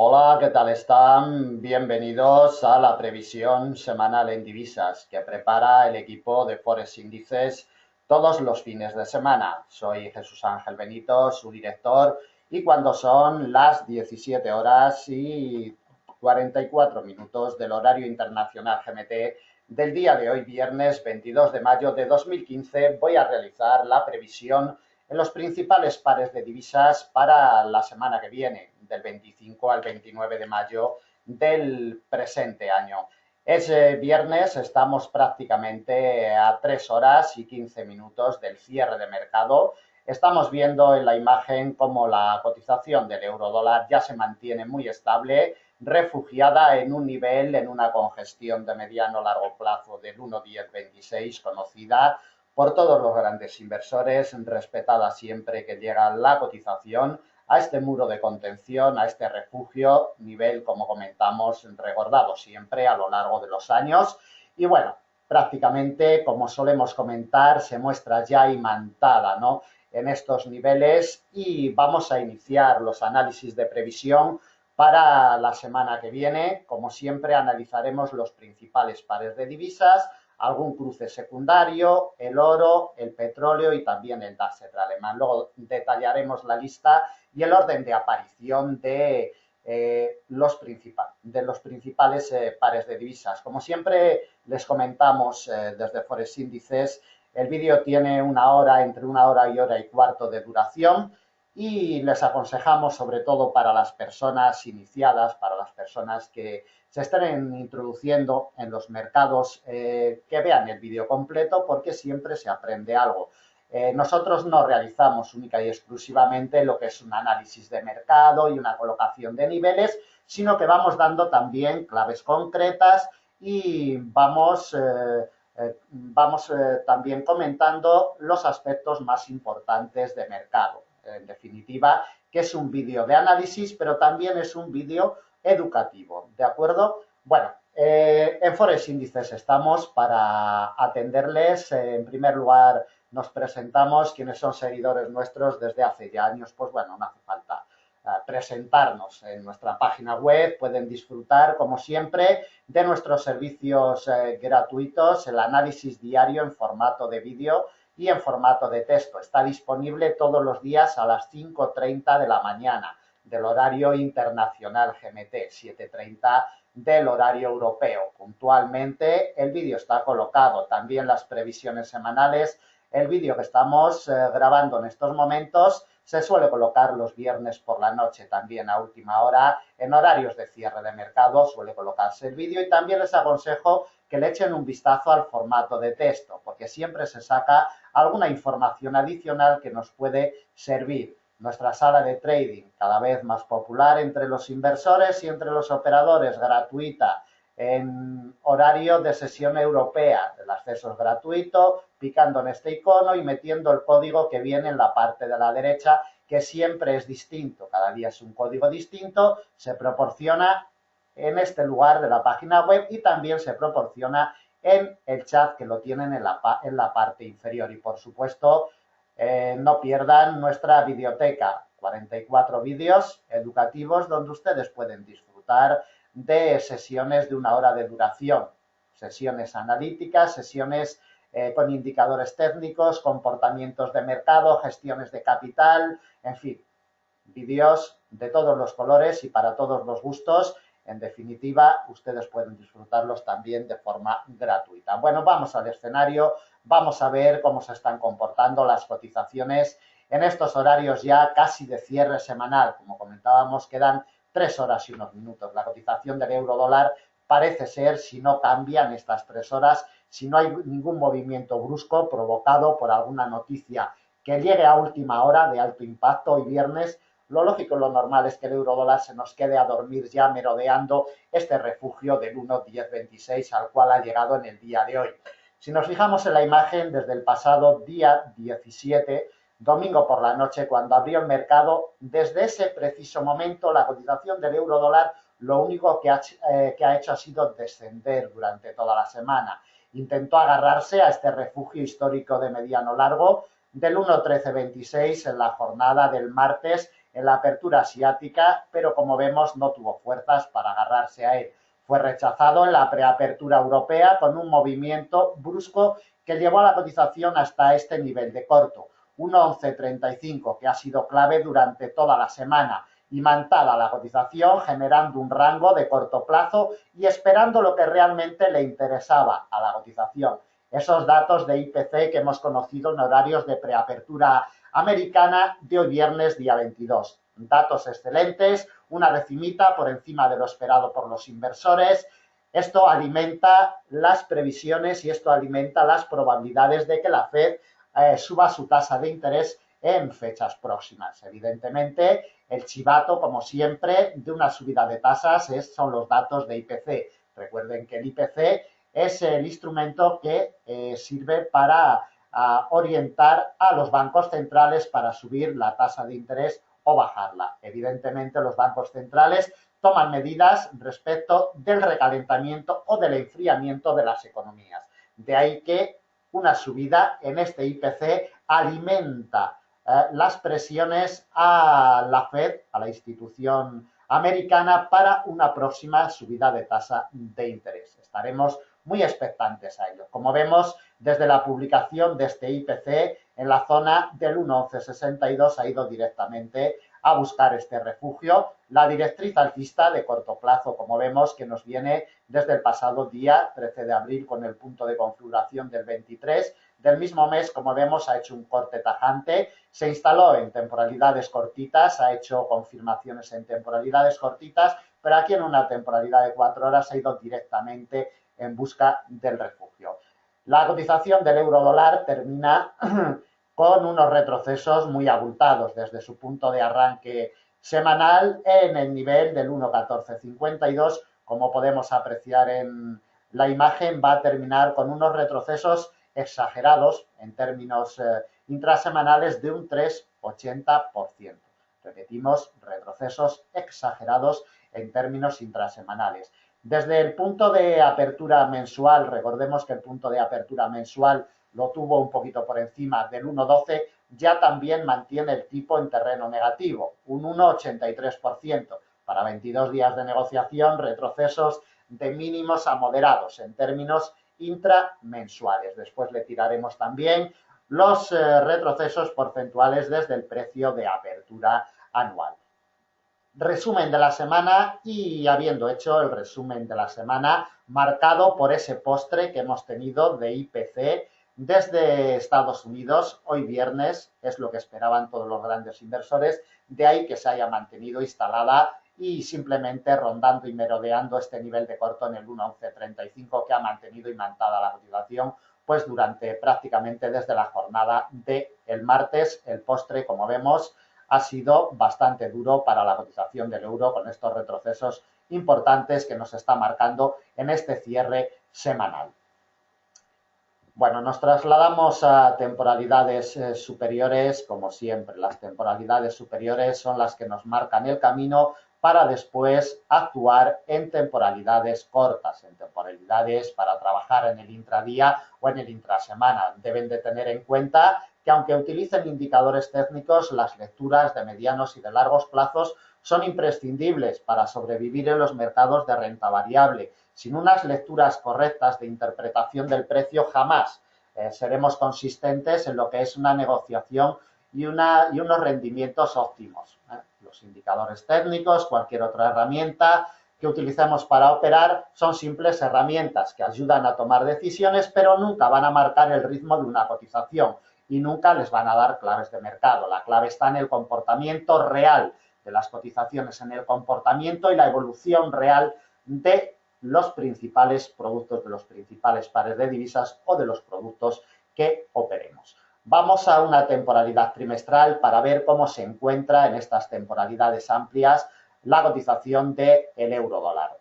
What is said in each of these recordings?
Hola, ¿qué tal están? Bienvenidos a la previsión semanal en divisas que prepara el equipo de Forex Índices todos los fines de semana. Soy Jesús Ángel Benito, su director, y cuando son las 17 horas y 44 minutos del horario internacional GMT del día de hoy, viernes 22 de mayo de 2015, voy a realizar la previsión en los principales pares de divisas para la semana que viene, del 25 al 29 de mayo del presente año. Es viernes, estamos prácticamente a 3 horas y 15 minutos del cierre de mercado. Estamos viendo en la imagen cómo la cotización del euro dólar ya se mantiene muy estable, refugiada en un nivel, en una congestión de mediano largo plazo del 1,1026 conocida por todos los grandes inversores, respetada siempre que llega la cotización a este muro de contención, a este refugio, nivel, como comentamos, recordado siempre a lo largo de los años. Y bueno, prácticamente, como solemos comentar, se muestra ya imantada, ¿no?, en estos niveles, y vamos a iniciar los análisis de previsión para la semana que viene. Como siempre, analizaremos los principales pares de divisas, algún cruce secundario, el oro, el petróleo y también el DAX alemán. Luego detallaremos la lista y el orden de aparición de los principales pares de divisas. Como siempre les comentamos desde Forex Índices, el vídeo tiene una hora, entre una hora y cuarto de duración, y les aconsejamos, sobre todo para las personas iniciadas, para las personas que se estén introduciendo en los mercados, que vean el vídeo completo, porque siempre se aprende algo. Nosotros no realizamos única y exclusivamente lo que es un análisis de mercado y una colocación de niveles, sino que vamos dando también claves concretas y vamos también comentando los aspectos más importantes de mercado. En definitiva, que es un vídeo de análisis, pero también es un vídeo educativo, ¿de acuerdo? Bueno, en Forex Índices estamos para atenderles. En primer lugar, nos presentamos. Quienes son seguidores nuestros desde hace ya años, pues bueno, no hace falta presentarnos. En nuestra página web pueden disfrutar, como siempre, de nuestros servicios gratuitos, el análisis diario en formato de vídeo y en formato de texto. Está disponible todos los días a las 5:30 de la mañana del horario internacional GMT, 7:30 del horario europeo. Puntualmente el vídeo está colocado, también las previsiones semanales. El vídeo que estamos grabando en estos momentos se suele colocar los viernes por la noche, también a última hora, en horarios de cierre de mercado suele colocarse el vídeo, y también les aconsejo que le echen un vistazo al formato de texto, porque siempre se saca alguna información adicional que nos puede servir. Nuestra sala de trading, cada vez más popular entre los inversores y entre los operadores, gratuita, en horario de sesión europea. El acceso es gratuito, picando en este icono y metiendo el código que viene en la parte de la derecha, que siempre es distinto. Cada día es un código distinto, se proporciona en este lugar de la página web y también se proporciona en el chat, que lo tienen en la parte inferior. Y por supuesto, no pierdan nuestra videoteca, 44 vídeos educativos donde ustedes pueden disfrutar de sesiones de una hora de duración, sesiones analíticas, sesiones con indicadores técnicos, comportamientos de mercado, gestiones de capital, en fin, vídeos de todos los colores y para todos los gustos. En definitiva, ustedes pueden disfrutarlos también de forma gratuita. Bueno, vamos al escenario, vamos a ver cómo se están comportando las cotizaciones en estos horarios ya casi de cierre semanal. Como comentábamos, quedan 3 horas y unos minutos. La cotización del euro dólar parece ser, si no cambian estas 3 horas, si no hay ningún movimiento brusco provocado por alguna noticia que llegue a última hora de alto impacto hoy viernes, lo lógico y lo normal es que el euro dólar se nos quede a dormir ya merodeando este refugio del 1,1026 al cual ha llegado en el día de hoy. Si nos fijamos en la imagen, desde el pasado día 17, domingo por la noche, cuando abrió el mercado, desde ese preciso momento la cotización del euro dólar lo único que ha hecho ha sido descender durante toda la semana. Intentó agarrarse a este refugio histórico de mediano largo del 1,1326 en la jornada del martes, en la apertura asiática, pero como vemos no tuvo fuerzas para agarrarse a él. Fue rechazado en la preapertura europea con un movimiento brusco que llevó a la cotización hasta este nivel de corto, 1,1135, que ha sido clave durante toda la semana, imantada la cotización, generando un rango de corto plazo y esperando lo que realmente le interesaba a la cotización. Esos datos de IPC que hemos conocido en horarios de preapertura americana de hoy viernes, día 22. Datos excelentes, una decimita por encima de lo esperado por los inversores. Esto alimenta las previsiones y esto alimenta las probabilidades de que la Fed suba su tasa de interés en fechas próximas. Evidentemente, el chivato, como siempre, de una subida de tasas son los datos de IPC. Recuerden que el IPC es el instrumento que sirve para orientar a los bancos centrales para subir la tasa de interés o bajarla. Evidentemente, los bancos centrales toman medidas respecto del recalentamiento o del enfriamiento de las economías. De ahí que una subida en este IPC alimenta las presiones a la Fed, a la institución americana, para una próxima subida de tasa de interés. Estaremos muy expectantes a ello. Como vemos, desde la publicación de este IPC, en la zona del 1,1162 ha ido directamente a buscar este refugio. La directriz alcista de corto plazo, como vemos, que nos viene desde el pasado día 13 de abril con el punto de configuración del 23 del mismo mes, como vemos, ha hecho un corte tajante, se instaló en temporalidades cortitas, ha hecho confirmaciones en temporalidades cortitas, pero aquí en una temporalidad de 4 horas ha ido directamente en busca del refugio. La cotización del euro dólar termina con unos retrocesos muy abultados desde su punto de arranque semanal en el nivel del 1,1452. Como podemos apreciar en la imagen, va a terminar con unos retrocesos exagerados en términos intrasemanales de un 3,80%. Repetimos, retrocesos exagerados en términos intrasemanales. Desde el punto de apertura mensual, recordemos que el punto de apertura mensual lo tuvo un poquito por encima del 1,12, ya también mantiene el tipo en terreno negativo, un 1,83%. Para 22 días de negociación, retrocesos de mínimos a moderados en términos intramensuales. Después le tiraremos también los retrocesos porcentuales desde el precio de apertura anual. Resumen de la semana y habiendo hecho el resumen de la semana marcado por ese postre que hemos tenido de IPC desde Estados Unidos, hoy viernes, es lo que esperaban todos los grandes inversores, de ahí que se haya mantenido instalada y simplemente rondando y merodeando este nivel de corto en el 1,1135 que ha mantenido imantada la cotización pues durante prácticamente desde la jornada del martes. El postre, como vemos, ha sido bastante duro para la cotización del euro con estos retrocesos importantes que nos está marcando en este cierre semanal. Bueno, nos trasladamos a temporalidades superiores, como siempre. Las temporalidades superiores son las que nos marcan el camino para después actuar en temporalidades cortas, en temporalidades para trabajar en el intradía o en el intrasemana. Deben de tener en cuenta que aunque utilicen indicadores técnicos, las lecturas de medianos y de largos plazos son imprescindibles para sobrevivir en los mercados de renta variable. Sin unas lecturas correctas de interpretación del precio, jamás seremos consistentes en lo que es una negociación y unos rendimientos óptimos. Los indicadores técnicos, cualquier otra herramienta que utilicemos para operar, son simples herramientas que ayudan a tomar decisiones, pero nunca van a marcar el ritmo de una cotización y nunca les van a dar claves de mercado. La clave está en el comportamiento real de las cotizaciones, en el comportamiento y la evolución real de los principales productos, de los principales pares de divisas o de los productos que operemos. Vamos a una temporalidad trimestral para ver cómo se encuentra en estas temporalidades amplias la cotización del euro dólar.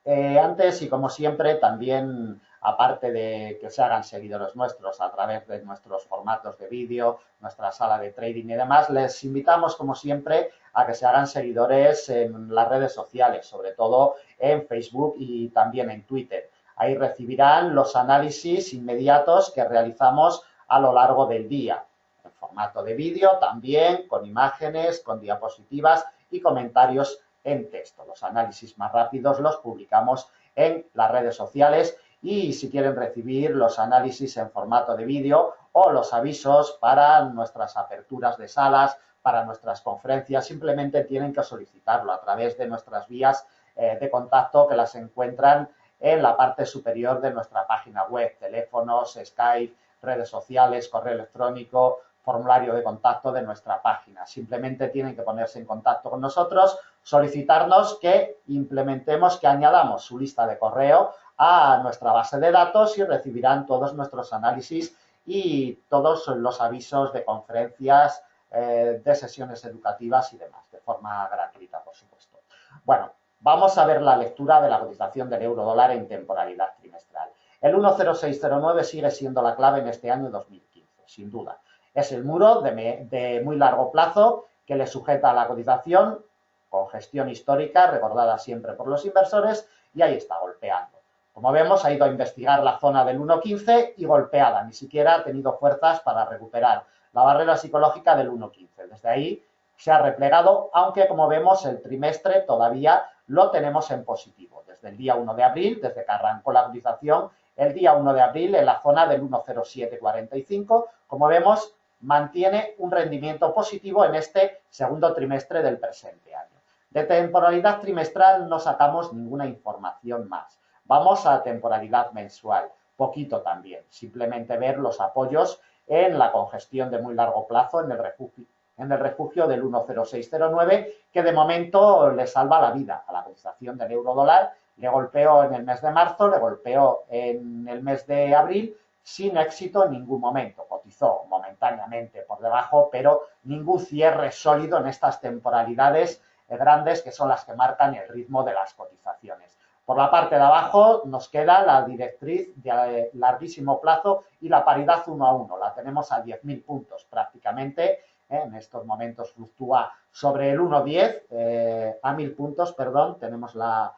Antes y como siempre también, aparte de que se hagan seguidores nuestros a través de nuestros formatos de vídeo, nuestra sala de trading y demás, les invitamos como siempre a que se hagan seguidores en las redes sociales, sobre todo en Facebook y también en Twitter. Ahí recibirán los análisis inmediatos que realizamos a lo largo del día. En formato de vídeo también, con imágenes, con diapositivas y comentarios en texto. Los análisis más rápidos los publicamos en las redes sociales y si quieren recibir los análisis en formato de vídeo o los avisos para nuestras aperturas de salas, para nuestras conferencias, simplemente tienen que solicitarlo a través de nuestras vías de contacto que las encuentran en la parte superior de nuestra página web, teléfonos, Skype, redes sociales, correo electrónico, formulario de contacto de nuestra página. Simplemente tienen que ponerse en contacto con nosotros, solicitarnos que implementemos, que añadamos su lista de correo a nuestra base de datos y recibirán todos nuestros análisis y todos los avisos de conferencias, de sesiones educativas y demás, de forma gratuita, por supuesto. Bueno, vamos a ver la lectura de la cotización del euro dólar en temporalidad trimestral. El 1,0609 sigue siendo la clave en este año 2015, sin duda. Es el muro de muy largo plazo que le sujeta a la cotización con gestión histórica, recordada siempre por los inversores, y ahí está golpeando. Como vemos, ha ido a investigar la zona del 1,15 y golpeada, ni siquiera ha tenido fuerzas para recuperar la barrera psicológica del 1,15. Desde ahí se ha replegado, aunque como vemos el trimestre todavía lo tenemos en positivo. Desde el día 1 de abril, desde que arrancó la cotización, el día 1 de abril en la zona del 1,0745, como vemos, mantiene un rendimiento positivo en este segundo trimestre del presente año. De temporalidad trimestral no sacamos ninguna información más. Vamos a temporalidad mensual, poquito también, simplemente ver los apoyos en la congestión de muy largo plazo en el refugio del 1,0609, que de momento le salva la vida a la cotización del euro dólar. Le golpeó en el mes de marzo, le golpeó en el mes de abril, sin éxito en ningún momento. Cotizó momentáneamente por debajo, pero ningún cierre sólido en estas temporalidades grandes que son las que marcan el ritmo de las cotizaciones. Por la parte de abajo nos queda la directriz de larguísimo plazo y la paridad 1 a 1. La tenemos a 10.000 puntos prácticamente. En estos momentos fluctúa sobre el 1,10, a 1.000 puntos, perdón. Tenemos la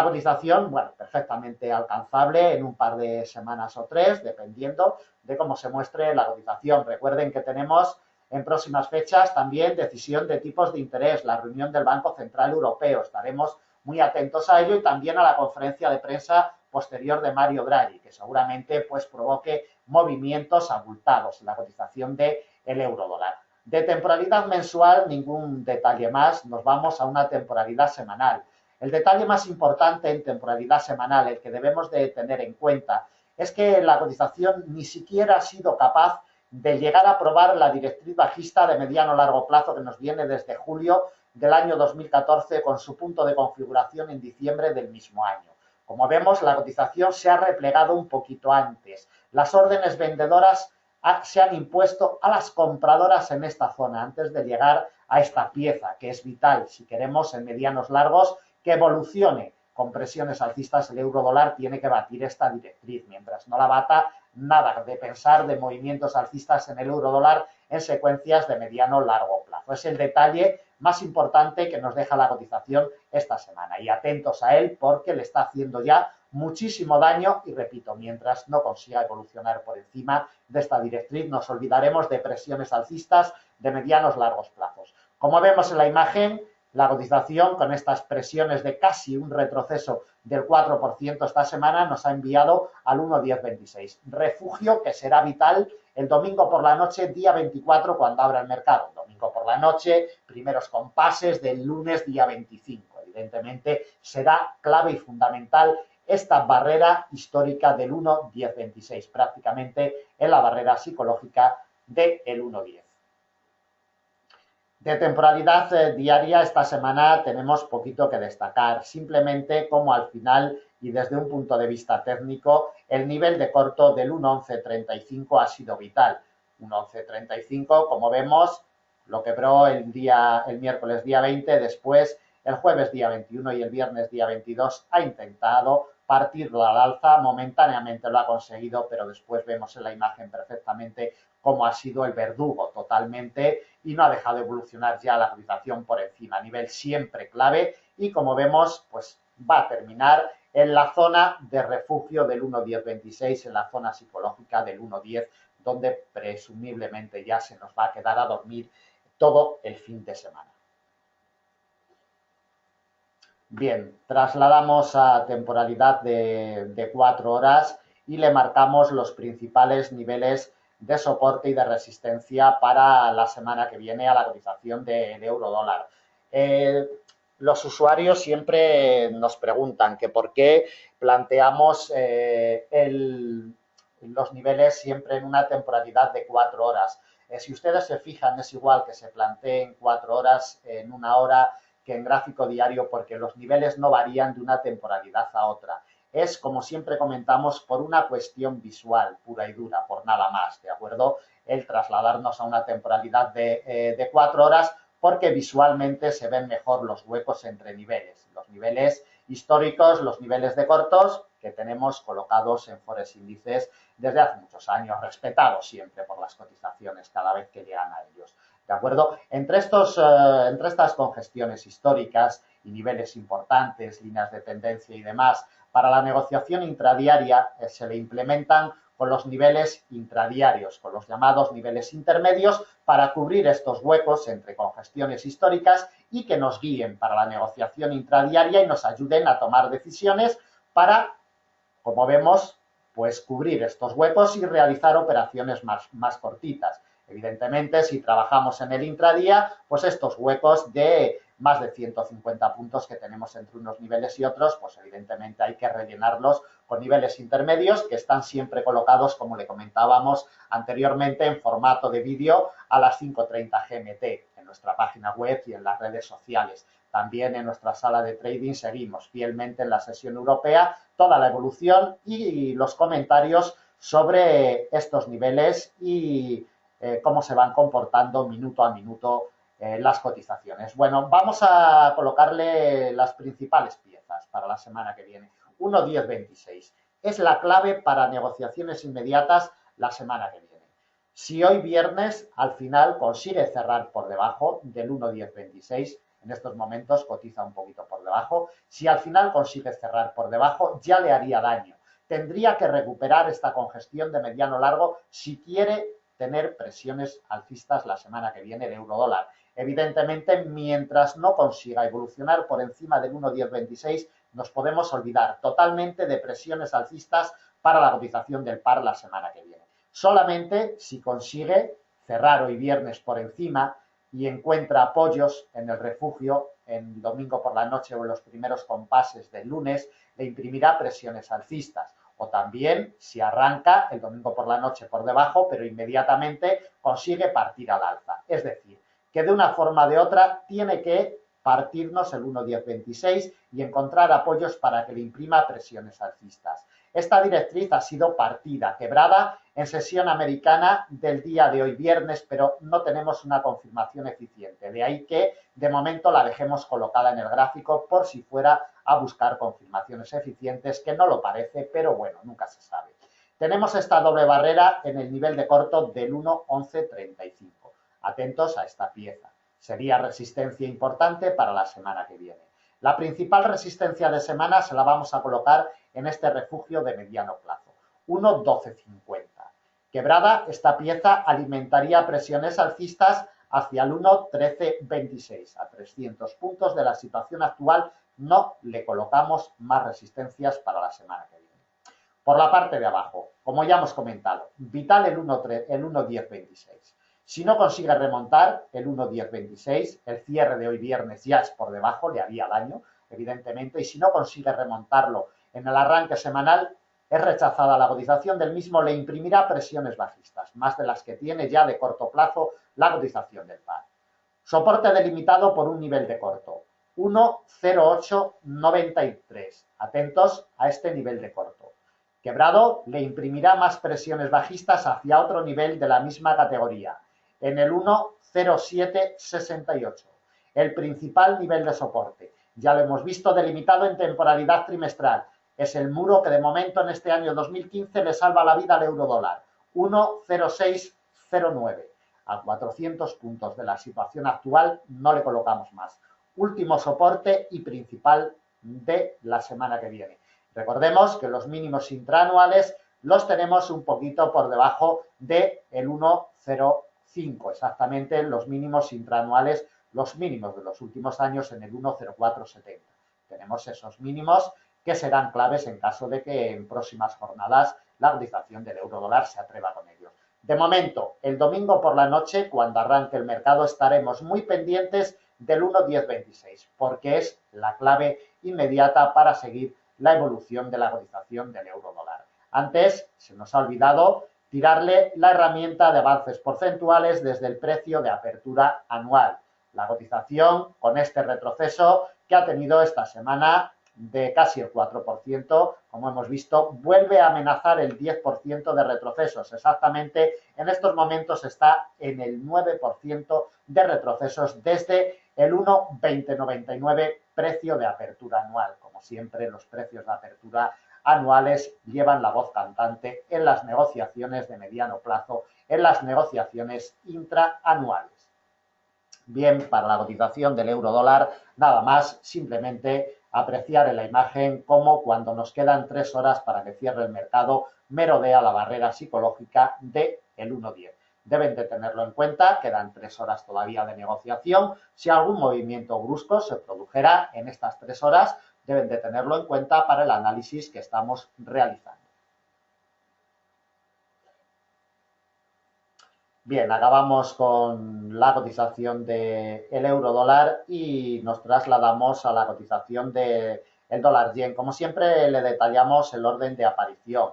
cotización, bueno, perfectamente alcanzable en un par de semanas o 3, dependiendo de cómo se muestre la cotización. Recuerden que tenemos en próximas fechas también decisión de tipos de interés, la reunión del Banco Central Europeo. Estaremos muy atentos a ello y también a la conferencia de prensa posterior de Mario Draghi, que seguramente pues provoque movimientos abultados en la cotización del euro dólar. De temporalidad mensual, ningún detalle más, nos vamos a una temporalidad semanal. El detalle más importante en temporalidad semanal, el que debemos de tener en cuenta, es que la cotización ni siquiera ha sido capaz de llegar a probar la directriz bajista de mediano-largo plazo que nos viene desde julio del año 2014 con su punto de configuración en diciembre del mismo año. Como vemos, la cotización se ha replegado un poquito antes. Las órdenes vendedoras se han impuesto a las compradoras en esta zona antes de llegar a esta pieza, que es vital si queremos en medianos largos que evolucione con presiones alcistas. El euro dólar tiene que batir esta directriz. Mientras no la bata, nada de pensar de movimientos alcistas en el euro dólar en secuencias de mediano largo plazo. Es el detalle más importante que nos deja la cotización esta semana y atentos a él porque le está haciendo ya muchísimo daño y repito, mientras no consiga evolucionar por encima de esta directriz nos olvidaremos de presiones alcistas de medianos largos plazos. Como vemos en la imagen, la cotización con estas presiones de casi un retroceso del 4% esta semana nos ha enviado al 1,1026. Refugio que será vital el domingo por la noche, día 24, cuando abra el mercado. Domingo por la noche, primeros compases del lunes, día 25. Evidentemente será clave y fundamental esta barrera histórica del 1,1026, prácticamente en la barrera psicológica del 1,10. De temporalidad diaria, esta semana tenemos poquito que destacar, simplemente como al final y desde un punto de vista técnico, el nivel de corto del 1,1135 ha sido vital. 1,1135, como vemos, lo quebró el miércoles día 20, después el jueves día 21 y el viernes día 22 ha intentado partirlo al alza, momentáneamente lo ha conseguido, pero después vemos en la imagen perfectamente cómo ha sido el verdugo totalmente y no ha dejado de evolucionar ya la cotización por encima, a nivel siempre clave y como vemos pues va a terminar en la zona de refugio del 1,1026, en la zona psicológica del 1,10 donde presumiblemente ya se nos va a quedar a dormir todo el fin de semana. Bien, trasladamos a temporalidad de 4 horas y le marcamos los principales niveles de soporte y de resistencia para la semana que viene a la cotización del euro dólar. Los usuarios siempre nos preguntan que por qué planteamos los niveles siempre en una temporalidad de 4 horas. Si ustedes se fijan, es igual que se planteen 4 horas en 1 hora que en gráfico diario, porque los niveles no varían de una temporalidad a otra. Es, como siempre comentamos, por una cuestión visual pura y dura, por nada más, ¿de acuerdo? El trasladarnos a una temporalidad de 4 horas, porque visualmente se ven mejor los huecos entre niveles. Los niveles históricos, los niveles de cortos que tenemos colocados en Forex índices desde hace muchos años, respetados siempre por las cotizaciones cada vez que llegan a ellos. ¿De acuerdo? Entre estas congestiones históricas y niveles importantes, líneas de tendencia y demás, para la negociación intradiaria se le implementan con los niveles intradiarios, con los llamados niveles intermedios, para cubrir estos huecos entre congestiones históricas y que nos guíen para la negociación intradiaria y nos ayuden a tomar decisiones para, como vemos, pues cubrir estos huecos y realizar operaciones más cortitas. Evidentemente, si trabajamos en el intradía, pues estos huecos de más de 150 puntos que tenemos entre unos niveles y otros, pues evidentemente hay que rellenarlos con niveles intermedios que están siempre colocados, como le comentábamos anteriormente, en formato de vídeo a las 5:30 GMT en nuestra página web y en las redes sociales. También en nuestra sala de trading seguimos fielmente en la sesión europea toda la evolución y los comentarios sobre estos niveles y cómo se van comportando minuto a minuto las cotizaciones. Bueno, vamos a colocarle las principales piezas para la semana que viene. 1.1026 es la clave para negociaciones inmediatas la semana que viene. Si hoy viernes al final consigue cerrar por debajo del 1.1026, en estos momentos cotiza un poquito por debajo, si al final consigue cerrar por debajo ya le haría daño. Tendría que recuperar esta congestión de mediano largo si quiere tener presiones alcistas la semana que viene de euro dólar. Evidentemente, mientras no consiga evolucionar por encima del 1.1026, nos podemos olvidar totalmente de presiones alcistas para la cotización del par la semana que viene. Solamente si consigue cerrar hoy viernes por encima y encuentra apoyos en el refugio en domingo por la noche o en los primeros compases del lunes, le imprimirá presiones alcistas. O también si arranca el domingo por la noche por debajo, pero inmediatamente consigue partir al alza. Es decir, que de una forma o de otra tiene que partirnos el 1.1026 y encontrar apoyos para que le imprima presiones alcistas. Esta directriz ha sido partida, quebrada en sesión americana del día de hoy viernes, pero no tenemos una confirmación eficiente. De ahí que de momento la dejemos colocada en el gráfico por si fuera a buscar confirmaciones eficientes, que no lo parece, pero bueno, nunca se sabe. Tenemos esta doble barrera en el nivel de corto del 1.1135. Atentos a esta pieza. Sería resistencia importante para la semana que viene. La principal resistencia de semana se la vamos a colocar en este refugio de mediano plazo, 1.1250. Quebrada, esta pieza alimentaría presiones alcistas hacia el 1.1326. A 300 puntos de la situación actual no le colocamos más resistencias para la semana que viene. Por la parte de abajo, como ya hemos comentado, vital el 1.1026. Si no consigue remontar el 1.1026, el cierre de hoy viernes ya es por debajo, le haría daño, evidentemente, y si no consigue remontarlo en el arranque semanal, es rechazada la cotización del mismo, le imprimirá presiones bajistas, más de las que tiene ya de corto plazo la cotización del par. Soporte delimitado por un nivel de corto, 1.0893. Atentos a este nivel de corto. Quebrado, le imprimirá más presiones bajistas hacia otro nivel de la misma categoría, en el 1.0768, el principal nivel de soporte. Ya lo hemos visto delimitado en temporalidad trimestral. Es el muro que de momento en este año 2015 le salva la vida al euro dólar, 1.0609. A 400 puntos de la situación actual no le colocamos más. Último soporte y principal de la semana que viene. Recordemos que los mínimos intraanuales los tenemos un poquito por debajo del 1,05, exactamente los mínimos intraanuales, los mínimos de los últimos años en el 1,0470. Tenemos esos mínimos que serán claves en caso de que en próximas jornadas la cotización del euro-dólar se atreva con ellos. De momento, el domingo por la noche, cuando arranque el mercado, estaremos muy pendientes del 1,1026, porque es la clave inmediata para seguir la evolución de la cotización del euro-dólar. Antes, se nos ha olvidado tirarle la herramienta de avances porcentuales desde el precio de apertura anual. La cotización con este retroceso que ha tenido esta semana de casi el 4%, como hemos visto, vuelve a amenazar el 10% de retrocesos. Exactamente en estos momentos está en el 9% de retrocesos desde el 1,2099 precio de apertura anual. Como siempre, los precios de apertura anuales llevan la voz cantante en las negociaciones de mediano plazo, en las negociaciones intraanuales. Bien, para la cotización del euro-dólar, nada más, simplemente apreciar en la imagen cómo cuando nos quedan 3 horas para que cierre el mercado, merodea la barrera psicológica del 1,10. Deben de tenerlo en cuenta, quedan 3 horas todavía de negociación. Si algún movimiento brusco se produjera en estas 3 horas, deben de tenerlo en cuenta para el análisis que estamos realizando. Bien, acabamos con la cotización del euro-dólar y nos trasladamos a la cotización del dólar-yen. Como siempre, le detallamos el orden de aparición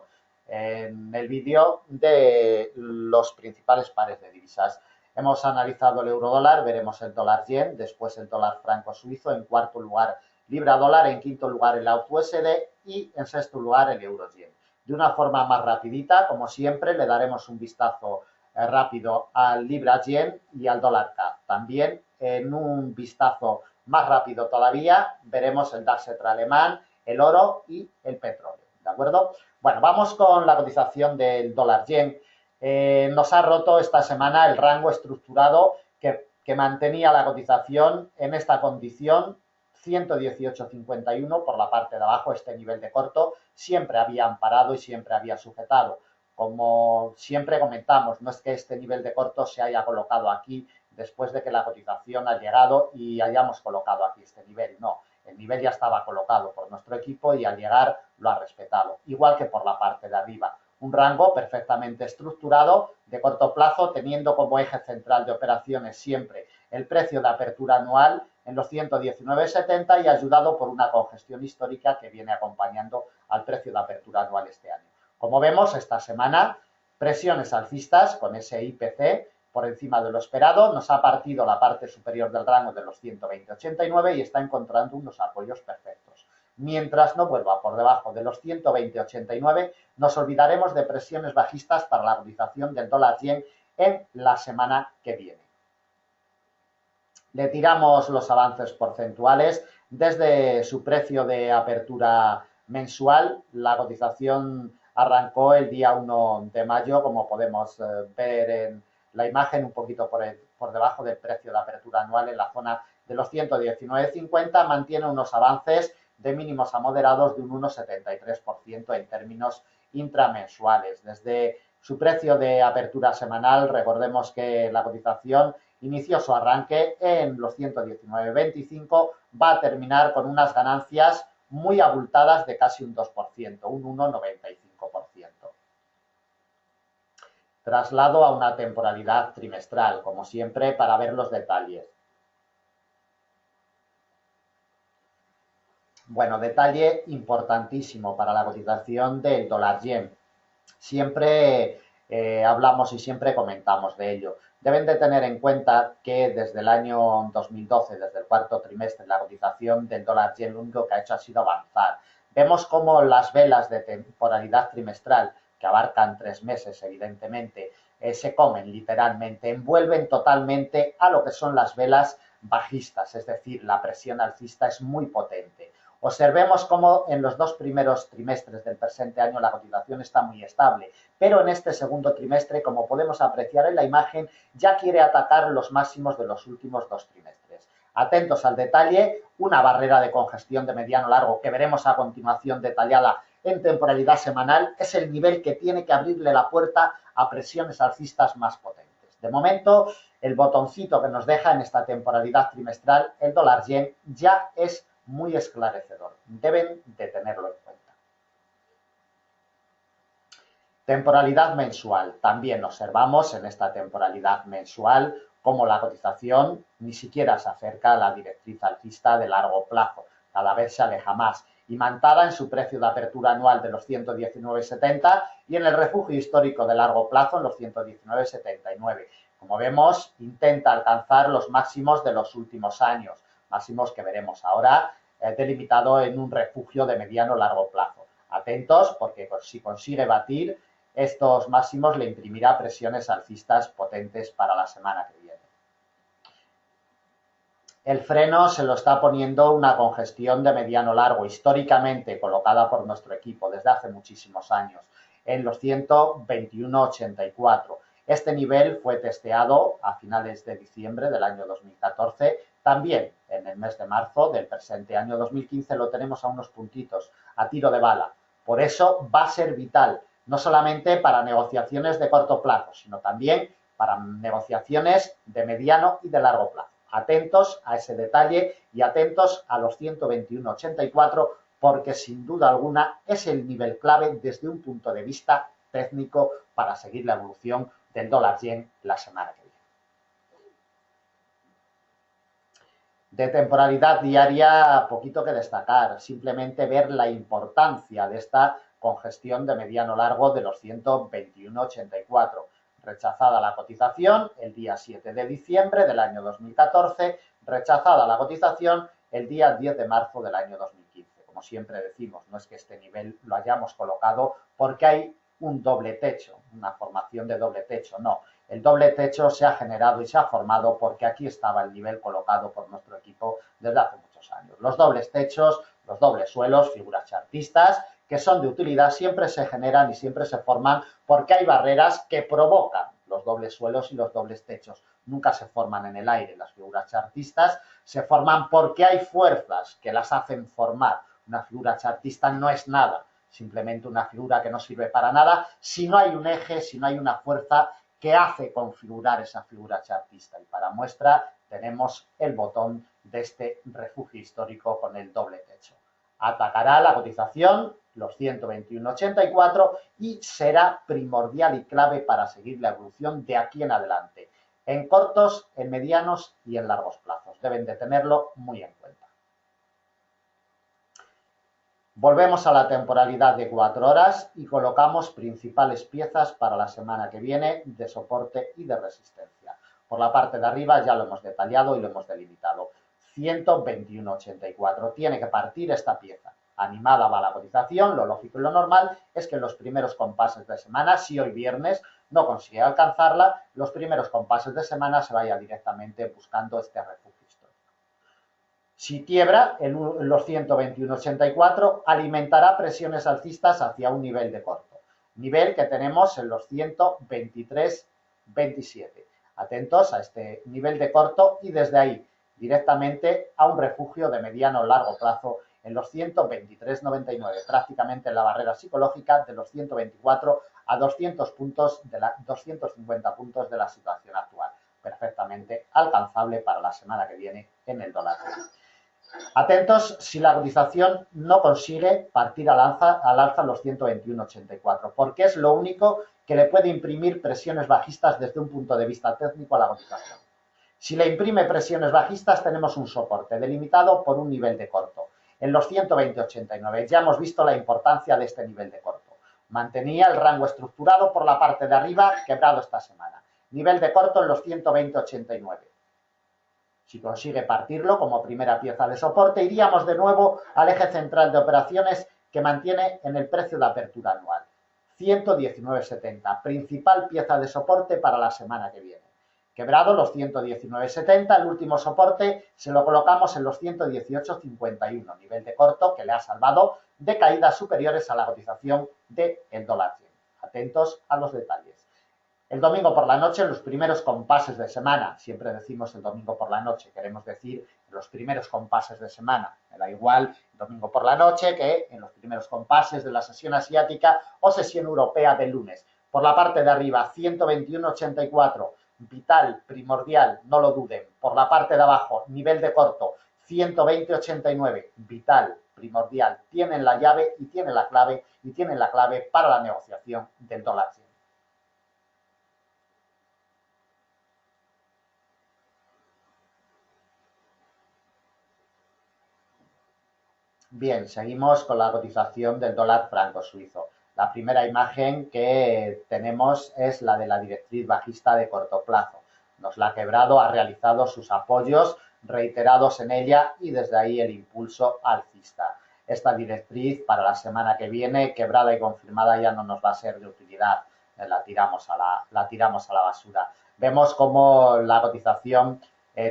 en el vídeo de los principales pares de divisas. Hemos analizado el euro-dólar, veremos el dólar-yen, después el dólar franco suizo, en cuarto lugar libra-dólar, en quinto lugar el AUD-USD y en sexto lugar el euro-yen. De una forma más rapidita, como siempre, le daremos un vistazo rápido al libra-yen y al dólar-CAD. También en un vistazo más rápido todavía veremos el DAX alemán, el oro y el petróleo. ¿De acuerdo? Bueno, vamos con la cotización del dólar-yen. Nos ha roto esta semana el rango estructurado que mantenía la cotización en esta condición 118.51 por la parte de abajo, este nivel de corto siempre había amparado y siempre había sujetado. Como siempre comentamos, no es que este nivel de corto se haya colocado aquí después de que la cotización ha llegado y hayamos colocado aquí este nivel. No, el nivel ya estaba colocado por nuestro equipo y al llegar lo ha respetado. Igual que por la parte de arriba. Un rango perfectamente estructurado de corto plazo, teniendo como eje central de operaciones siempre el precio de apertura anual en los 119,70 y ayudado por una congestión histórica que viene acompañando al precio de apertura anual este año. Como vemos, esta semana, presiones alcistas con ese IPC por encima de lo esperado, nos ha partido la parte superior del rango de los 120,89 y está encontrando unos apoyos perfectos. Mientras no vuelva por debajo de los 120,89, nos olvidaremos de presiones bajistas para la cotización del dólar-yen en la semana que viene. Le tiramos los avances porcentuales desde su precio de apertura mensual. La cotización arrancó el día 1 de mayo, como podemos ver en la imagen, un poquito por debajo del precio de apertura anual en la zona de los 119,50. Mantiene unos avances de mínimos a moderados de un 1,73% en términos intramensuales. Desde su precio de apertura semanal, recordemos que la cotización inició su arranque en los 119,25, va a terminar con unas ganancias muy abultadas de casi un 2%, un 1,95%. Traslado a una temporalidad trimestral, como siempre, para ver los detalles. Bueno, detalle importantísimo para la cotización del dólar-yen. Siempre hablamos y siempre comentamos de ello. Deben de tener en cuenta que desde el año 2012, desde el cuarto trimestre, la cotización del dólar-yen lo único que ha hecho ha sido avanzar. Vemos cómo las velas de temporalidad trimestral, que abarcan 3 meses evidentemente, se comen literalmente, envuelven totalmente a lo que son las velas bajistas, es decir, la presión alcista es muy potente. Observemos cómo en los 2 primeros trimestres del presente año la cotización está muy estable, pero en este segundo trimestre, como podemos apreciar en la imagen, ya quiere atacar los máximos de los últimos 2 trimestres. Atentos al detalle, una barrera de congestión de mediano largo que veremos a continuación detallada en temporalidad semanal es el nivel que tiene que abrirle la puerta a presiones alcistas más potentes. De momento, el botoncito que nos deja en esta temporalidad trimestral el dólar yen ya es muy esclarecedor. Deben de tenerlo en cuenta. Temporalidad mensual. También observamos en esta temporalidad mensual cómo la cotización ni siquiera se acerca a la directriz alcista de largo plazo, cada vez se aleja más, imantada en su precio de apertura anual de los 119,70 y en el refugio histórico de largo plazo en los 119,79. Como vemos, intenta alcanzar los máximos de los últimos años, máximos que veremos ahora delimitado en un refugio de mediano largo plazo. Atentos, porque si consigue batir estos máximos le imprimirá presiones alcistas potentes para la semana que viene. El freno se lo está poniendo una congestión de mediano largo, históricamente colocada por nuestro equipo desde hace muchísimos años, en los 121,84. Este nivel fue testeado a finales de diciembre del año 2014. También en el mes de marzo del presente año 2015 lo tenemos a unos puntitos, a tiro de bala. Por eso va a ser vital, no solamente para negociaciones de corto plazo, sino también para negociaciones de mediano y de largo plazo. Atentos a ese detalle y atentos a los 121,84 porque sin duda alguna es el nivel clave desde un punto de vista técnico para seguir la evolución del dólar yen la semana que viene. De temporalidad diaria, poquito que destacar, simplemente ver la importancia de esta congestión de mediano largo de los 121,84. Rechazada la cotización el día 7 de diciembre del año 2014, rechazada la cotización el día 10 de marzo del año 2015. Como siempre decimos, no es que este nivel lo hayamos colocado porque hay un doble techo, una formación de doble techo, no. El doble techo se ha generado y se ha formado porque aquí estaba el nivel colocado por nuestro equipo desde hace muchos años. Los dobles techos, los dobles suelos, figuras chartistas, que son de utilidad, siempre se generan y siempre se forman porque hay barreras que provocan los dobles suelos y los dobles techos. Nunca se forman en el aire. Las figuras chartistas se forman porque hay fuerzas que las hacen formar. Una figura chartista no es nada, simplemente una figura que no sirve para nada si no hay un eje, si no hay una fuerza que hace configurar esa figura chartista. Y para muestra tenemos el botón de este refugio histórico con el doble techo. Atacará la cotización los 121,84 y será primordial y clave para seguir la evolución de aquí en adelante, en cortos, en medianos y en largos plazos. Deben de tenerlo muy en cuenta. Volvemos a la temporalidad de 4 horas y colocamos principales piezas para la semana que viene de soporte y de resistencia. Por la parte de arriba ya lo hemos detallado y lo hemos delimitado. 121,84. Tiene que partir esta pieza. Animada va la cotización, lo lógico y lo normal es que en los primeros compases de semana, si hoy viernes no consigue alcanzarla, los primeros compases de semana se vaya directamente buscando este refugio histórico. Si quiebra en los 121,84, alimentará presiones alcistas hacia un nivel de corto, nivel que tenemos en los 123,27. Atentos a este nivel de corto y desde ahí directamente a un refugio de mediano o largo plazo en los 123,99, prácticamente en la barrera psicológica de los 124 a 250 puntos de la situación actual, perfectamente alcanzable para la semana que viene en el dólar. Atentos si la cotización no consigue partir al alza los 121,84, porque es lo único que le puede imprimir presiones bajistas desde un punto de vista técnico a la cotización. Si le imprime presiones bajistas, tenemos un soporte delimitado por un nivel de corto. En los 120,89 ya hemos visto la importancia de este nivel de corto. Mantenía el rango estructurado por la parte de arriba, quebrado esta semana. Nivel de corto en los 120,89. Si consigue partirlo como primera pieza de soporte, iríamos de nuevo al eje central de operaciones que mantiene en el precio de apertura anual. 119,70, principal pieza de soporte para la semana que viene. Quebrado los 119,70, el último soporte se lo colocamos en los 118,51, nivel de corto que le ha salvado de caídas superiores a la cotización del dólar yen. Atentos a los detalles. El domingo por la noche, en los primeros compases de semana, siempre decimos el domingo por la noche, queremos decir en los primeros compases de semana. Me da igual domingo por la noche que en los primeros compases de la sesión asiática o sesión europea del lunes. Por la parte de arriba, 121,84, vital, primordial, no lo duden. Por la parte de abajo, nivel de corto, 120,89, vital, primordial. Tienen la llave y tienen la clave para la negociación del dólar. Bien, seguimos con la cotización del dólar franco suizo. La primera imagen que tenemos es la de la directriz bajista de corto plazo. Nos la ha quebrado, ha realizado sus apoyos reiterados en ella y desde ahí el impulso alcista. Esta directriz para la semana que viene, quebrada y confirmada, ya no nos va a ser de utilidad. La tiramos a la basura. Vemos cómo la cotización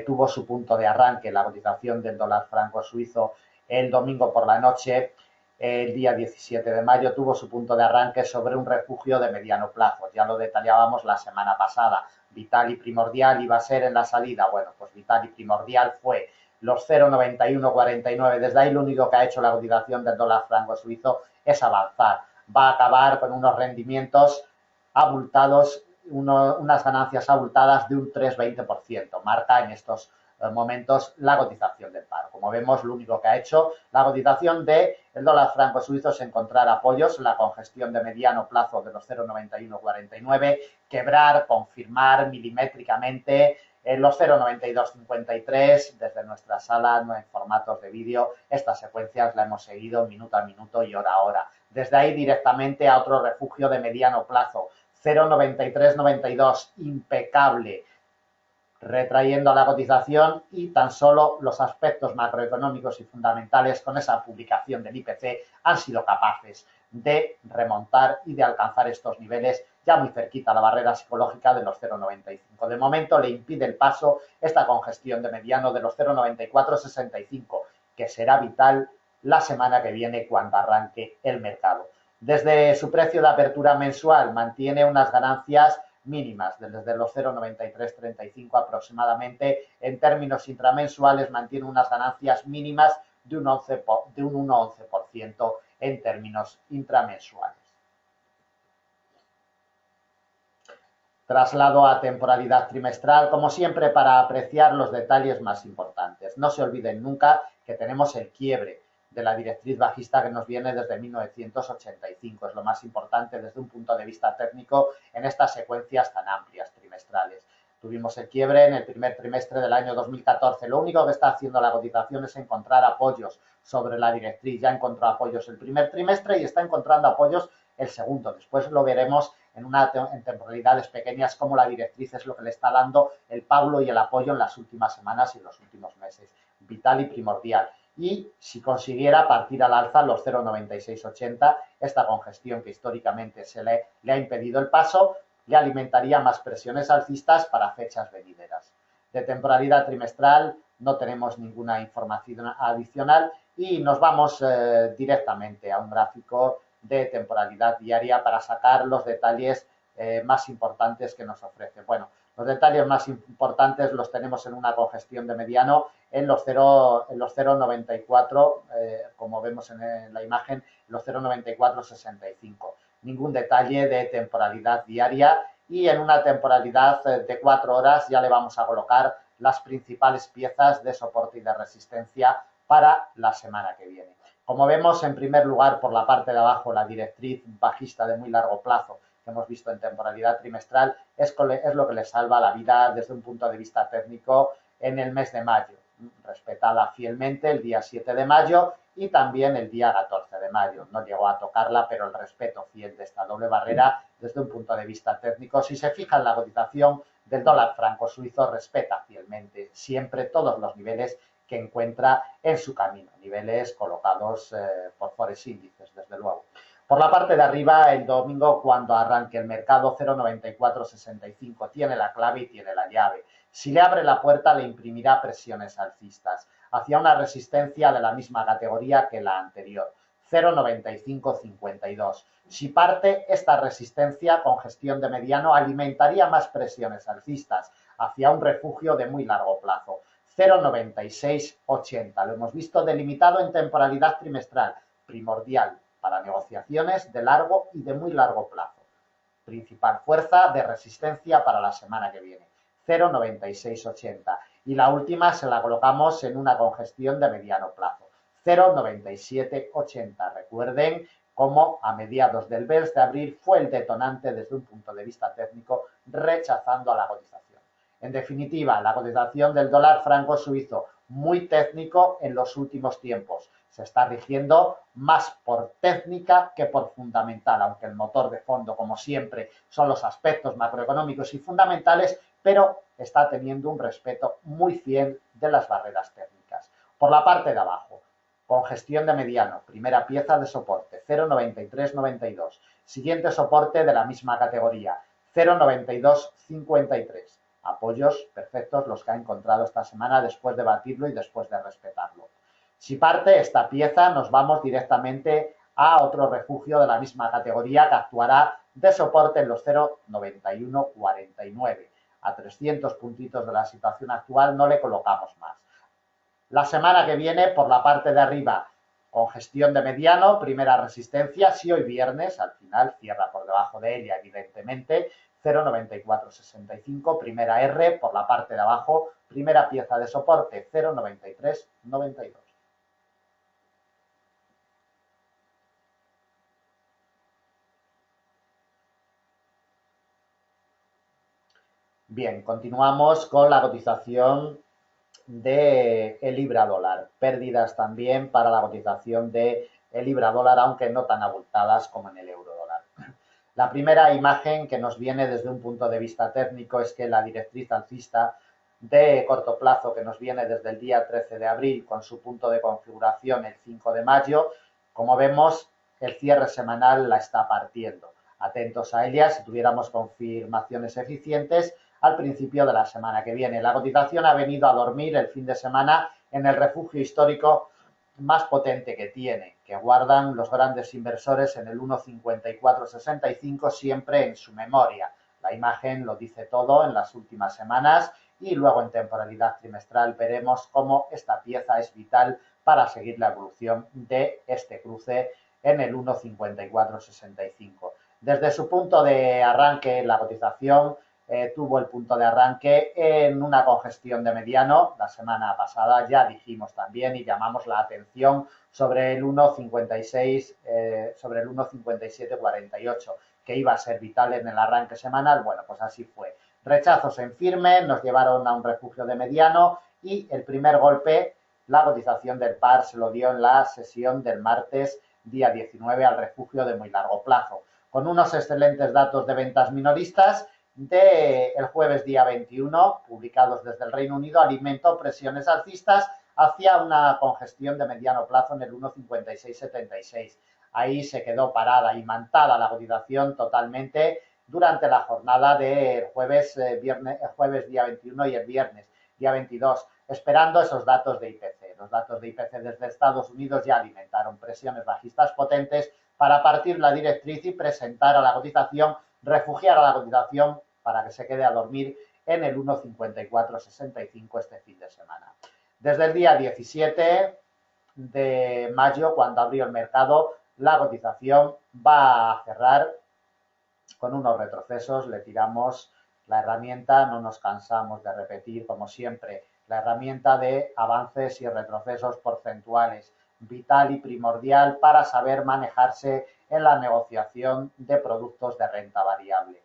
tuvo su punto de arranque, la cotización del dólar franco suizo el domingo por la noche, el día 17 de mayo, tuvo su punto de arranque sobre un refugio de mediano plazo. Ya lo detallábamos la semana pasada. Vital y primordial iba a ser en la salida. Bueno, pues vital y primordial fue los 0,9149. Desde ahí lo único que ha hecho la cotización del dólar franco suizo es avanzar. Va a acabar con unos rendimientos abultados, unas ganancias abultadas de un 3,20%. Marca en estos momentos la cotización del paro. Como vemos, lo único que ha hecho la cotización del dólar franco suizo es encontrar apoyos, la congestión de mediano plazo de los 0,9149, quebrar, confirmar milimétricamente en los 0,9253 desde nuestra sala, no en formatos de vídeo. Estas secuencias las hemos seguido minuto a minuto y hora a hora. Desde ahí directamente a otro refugio de mediano plazo, 0,9392, impecable, retrayendo la cotización y tan solo los aspectos macroeconómicos y fundamentales con esa publicación del IPC han sido capaces de remontar y de alcanzar estos niveles ya muy cerquita a la barrera psicológica de los 0,95. De momento le impide el paso esta congestión de mediano de los 0,9465, que será vital la semana que viene cuando arranque el mercado. Desde su precio de apertura mensual mantiene unas ganancias mínimas, desde los 0,9335 aproximadamente. En términos intramensuales mantiene unas ganancias mínimas de un 1,11% en términos intramensuales. Traslado a temporalidad trimestral, como siempre, para apreciar los detalles más importantes. No se olviden nunca que tenemos el quiebre de la directriz bajista que nos viene desde 1985. Es lo más importante desde un punto de vista técnico en estas secuencias tan amplias trimestrales. Tuvimos el quiebre en el primer trimestre del año 2014. Lo único que está haciendo la cotización es encontrar apoyos sobre la directriz. Ya encontró apoyos el primer trimestre y está encontrando apoyos el segundo. Después lo veremos en temporalidades pequeñas cómo la directriz es lo que le está dando el pablo y el apoyo en las últimas semanas y en los últimos meses. Vital y primordial. Y si consiguiera partir al alza los 0,9680, esta congestión que históricamente le ha impedido el paso, le alimentaría más presiones alcistas para fechas venideras. De temporalidad trimestral no tenemos ninguna información adicional y nos vamos directamente a un gráfico de temporalidad diaria para sacar los detalles más importantes que nos ofrece. Bueno, los detalles más importantes los tenemos en una congestión de mediano en los 0,94, como vemos en la imagen, los 0,9465. Ningún detalle de temporalidad diaria y en una temporalidad de 4 horas ya le vamos a colocar las principales piezas de soporte y de resistencia para la semana que viene. Como vemos, en primer lugar, por la parte de abajo, la directriz bajista de muy largo plazo que hemos visto en temporalidad trimestral es lo que le salva la vida desde un punto de vista técnico en el mes de mayo, respetada fielmente el día 7 de mayo y también el día 14 de mayo. No llegó a tocarla, pero el respeto fiel de esta doble barrera desde un punto de vista técnico, si se fija en la cotización del dólar franco suizo, respeta fielmente siempre todos los niveles que encuentra en su camino, niveles colocados por Forex índices, desde luego. Por la parte de arriba, el domingo, cuando arranque el mercado, 0,9465 tiene la clave y tiene la llave. Si le abre la puerta, le imprimirá presiones alcistas hacia una resistencia de la misma categoría que la anterior, 0,9552. Si parte esta resistencia con gestión de mediano, alimentaría más presiones alcistas hacia un refugio de muy largo plazo, 0,9680. Lo hemos visto delimitado en temporalidad trimestral, primordial para negociaciones de largo y de muy largo plazo. Principal fuerza de resistencia para la semana que viene, 0,9680. Y la última se la colocamos en una congestión de mediano plazo, 0,9780. Recuerden cómo a mediados del mes de abril fue el detonante desde un punto de vista técnico, rechazando a la cotización. En definitiva, la cotización del dólar franco suizo, muy técnico en los últimos tiempos. Se está rigiendo más por técnica que por fundamental, aunque el motor de fondo, como siempre, son los aspectos macroeconómicos y fundamentales, pero está teniendo un respeto muy fiel de las barreras técnicas. Por la parte de abajo, congestión de mediano, primera pieza de soporte, 0,9392. Siguiente soporte de la misma categoría, 0,9253. Apoyos perfectos los que ha encontrado esta semana después de batirlo y después de respetarlo. Si parte esta pieza, nos vamos directamente a otro refugio de la misma categoría que actuará de soporte en los 0,9149. A 300 puntitos de la situación actual no le colocamos más. La semana que viene, por la parte de arriba, congestión de mediano, primera resistencia. Si hoy viernes, al final cierra por debajo de ella, evidentemente, 0,9465, primera R, por la parte de abajo, primera pieza de soporte, 0,9392. Bien, continuamos con la cotización del libra dólar. Pérdidas también para la cotización del libra dólar, aunque no tan abultadas como en el euro dólar. La primera imagen que nos viene desde un punto de vista técnico es que la directriz alcista de corto plazo que nos viene desde el día 13 de abril con su punto de configuración el 5 de mayo, como vemos, el cierre semanal la está partiendo. Atentos a ella si tuviéramos confirmaciones eficientes al principio de la semana que viene. La cotización ha venido a dormir el fin de semana en el refugio histórico más potente que tiene, que guardan los grandes inversores en el 1,5465 siempre en su memoria. La imagen lo dice todo en las últimas semanas y luego en temporalidad trimestral veremos cómo esta pieza es vital para seguir la evolución de este cruce en el 1,5465. Desde su punto de arranque, la cotización tuvo el punto de arranque en una congestión de mediano. La semana pasada ya dijimos también y llamamos la atención sobre el 1,56, sobre el 1,5748, que iba a ser vital en el arranque semanal. Bueno, pues así fue. Rechazos en firme nos llevaron a un refugio de mediano y el primer golpe, la cotización del par se lo dio en la sesión del martes día 19 al refugio de muy largo plazo, con unos excelentes datos de ventas minoristas del jueves día 21, publicados desde el Reino Unido, alimentó presiones alcistas hacia una congestión de mediano plazo en el 1,5676. Ahí se quedó parada, imantada la cotización totalmente durante la jornada del jueves día 21 y el viernes día 22, esperando esos datos de IPC. Los datos de IPC desde Estados Unidos ya alimentaron presiones bajistas potentes para partir la directriz y presentar a la cotización, refugiar a la cotización para que se quede a dormir en el 1,5465 este fin de semana. Desde el día 17 de mayo, cuando abrió el mercado, la cotización va a cerrar con unos retrocesos. Le tiramos la herramienta, no nos cansamos de repetir, como siempre, la herramienta de avances y retrocesos porcentuales, vital y primordial para saber manejarse en la negociación de productos de renta variable.